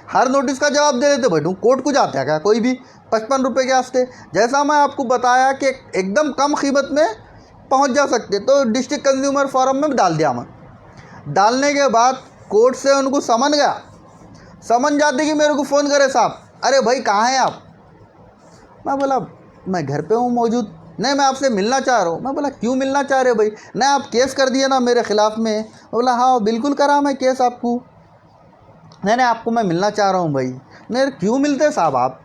हर नोटिस का जवाब दे देते बैठूँ, कोर्ट को जाते हैं क्या कोई भी 55 रुपये के वास्ते। जैसा मैं आपको बताया कि एकदम कम कीमत में पहुंच जा सकते, तो डिस्ट्रिक्ट कंज्यूमर फोरम में डाल दिया मैं। डालने के बाद कोर्ट से उनको समन गया, समन जाते कि मेरे को फ़ोन करे साहब, अरे भाई कहाँ हैं आप। मैं बोला मैं घर पे हूँ मौजूद। नहीं मैं आपसे मिलना चाह रहा हूँ। मैं बोला क्यों मिलना चाह रहे हो भाई। नहीं आप केस कर दिए ना मेरे ख़िलाफ़ में। बोला हाँ बिल्कुल करा मैं केस आपको। नहीं नहीं, आपको मैं मिलना चाह रहा हूँ भाई। नहीं क्यों मिलते साहब, आप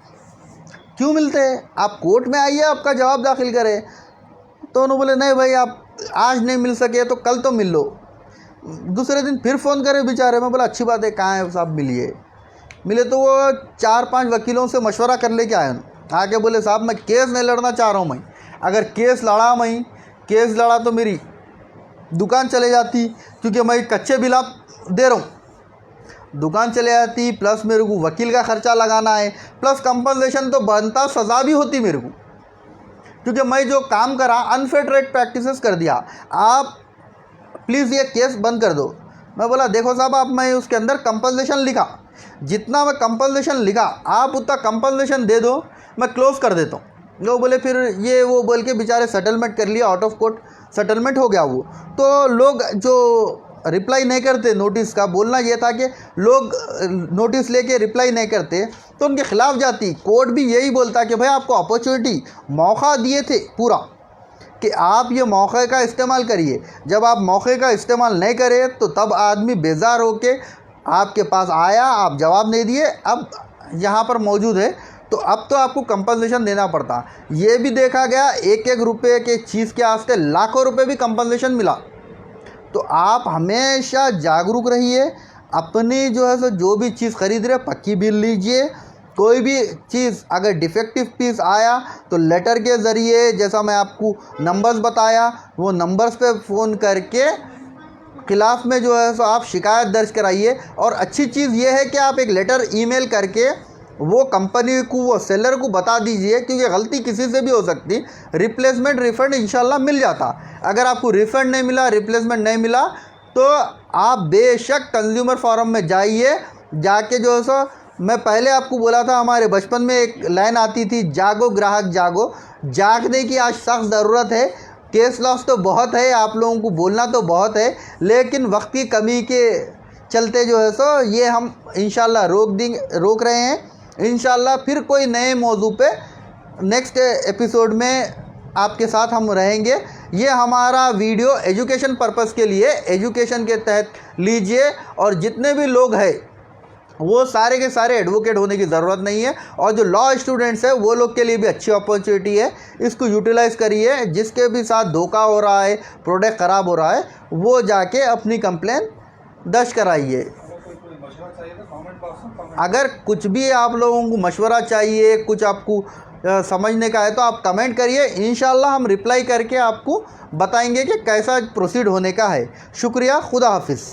क्यों मिलते? आप कोर्ट में आइए, आपका जवाब दाखिल करें। तो उन्होंने बोले नहीं भाई, आप आज नहीं मिल सके तो कल तो मिल लो। दूसरे दिन फिर फ़ोन करे बेचारे। मैं बोला अच्छी बात है, कहाँ है साहब, मिलिए। मिले तो वो 4-5 वकीलों से मशवरा कर लेके आए। आके बोले साहब मैं केस नहीं लड़ना चाह रहा हूँ। मैं अगर केस लड़ा तो मेरी दुकान चले जाती, क्योंकि मैं कच्चे बिल आप दे रहा हूँ, दुकान चले जाती, प्लस मेरे को वकील का ख़र्चा लगाना है, प्लस कंपनसेशन तो बनता, सज़ा भी होती मेरे को, क्योंकि मैं जो काम करा अनफेयर ट्रेड प्रैक्टिसेस कर दिया। आप प्लीज़ ये केस बंद कर दो। मैं बोला देखो साहब, आप मैं उसके अंदर कंपनसेशन लिखा, जितना मैं कंपनसेशन लिखा आप उतना कंपनसेशन दे दो, मैं क्लोज़ कर देता हूँ। वो बोले फिर ये वो बोल के बेचारे सेटलमेंट कर लिया, आउट ऑफ कोर्ट सेटलमेंट हो गया वो। तो लोग जो रिप्लाई नहीं करते नोटिस का, बोलना ये था कि लोग नोटिस लेके रिप्लाई नहीं करते तो उनके ख़िलाफ़ जाती। कोर्ट भी यही बोलता कि भाई आपको अपॉर्चुनिटी, मौका दिए थे पूरा कि आप ये मौके का इस्तेमाल करिए। जब आप मौके का इस्तेमाल नहीं करें तो तब आदमी बेजार होके आपके पास आया, आप जवाब नहीं दिए, अब यहाँ पर मौजूद है, तो अब तो आपको कंपनसेशन देना पड़ता। ये भी देखा गया, एक एक रुपये के चीज़ के वास्ते लाखों रुपए भी कंपनसेशन मिला। तो आप हमेशा जागरूक रहिए, अपनी जो है सो जो भी चीज़ ख़रीद रहे पक्की बिल लीजिए। कोई भी चीज़ अगर डिफेक्टिव पीस आया तो लेटर के ज़रिए, जैसा मैं आपको नंबर्स बताया, वो नंबर्स पे फ़ोन करके खिलाफ़ में जो है सो आप शिकायत दर्ज कराइए। और अच्छी चीज़ ये है कि आप एक लेटर ईमेल करके वो कंपनी को, वो सेलर को बता दीजिए, क्योंकि गलती किसी से भी हो सकती। रिप्लेसमेंट रिफ़ंड इंशाल्लाह मिल जाता। अगर आपको रिफ़ंड नहीं मिला, रिप्लेसमेंट नहीं मिला, तो आप बेशक कंज्यूमर फोरम में जाइए। जाके जो है सो, मैं पहले आपको बोला था, हमारे बचपन में एक लाइन आती थी, जागो ग्राहक जागो। जागने की आज सख्त ज़रूरत है। केस लॉस तो बहुत है, आप लोगों को बोलना तो बहुत है, लेकिन वक्त की कमी के चलते जो है सो ये हम इंशाल्लाह रोक रहे हैं। इंशाल्लाह फिर कोई नए मौजू पे नेक्स्ट एपिसोड में आपके साथ हम रहेंगे। ये हमारा वीडियो एजुकेशन पर्पस के लिए, एजुकेशन के तहत लीजिए। और जितने भी लोग हैं वो सारे के सारे एडवोकेट होने की ज़रूरत नहीं है, और जो लॉ स्टूडेंट्स हैं वो लोग के लिए भी अच्छी अपॉर्चुनिटी है, इसको यूटिलाइज़ करिए। जिसके भी साथ धोखा हो रहा है, प्रोडक्ट ख़राब हो रहा है, वो जाके अपनी कंप्लेन दर्ज कराइए। अगर कुछ भी आप लोगों को मशवरा चाहिए, कुछ आपको समझने का है, तो आप कमेंट करिए, इंशाल्लाह हम रिप्लाई करके आपको बताएंगे कि कैसा प्रोसीड होने का है। शुक्रिया, खुदा हाफिज़।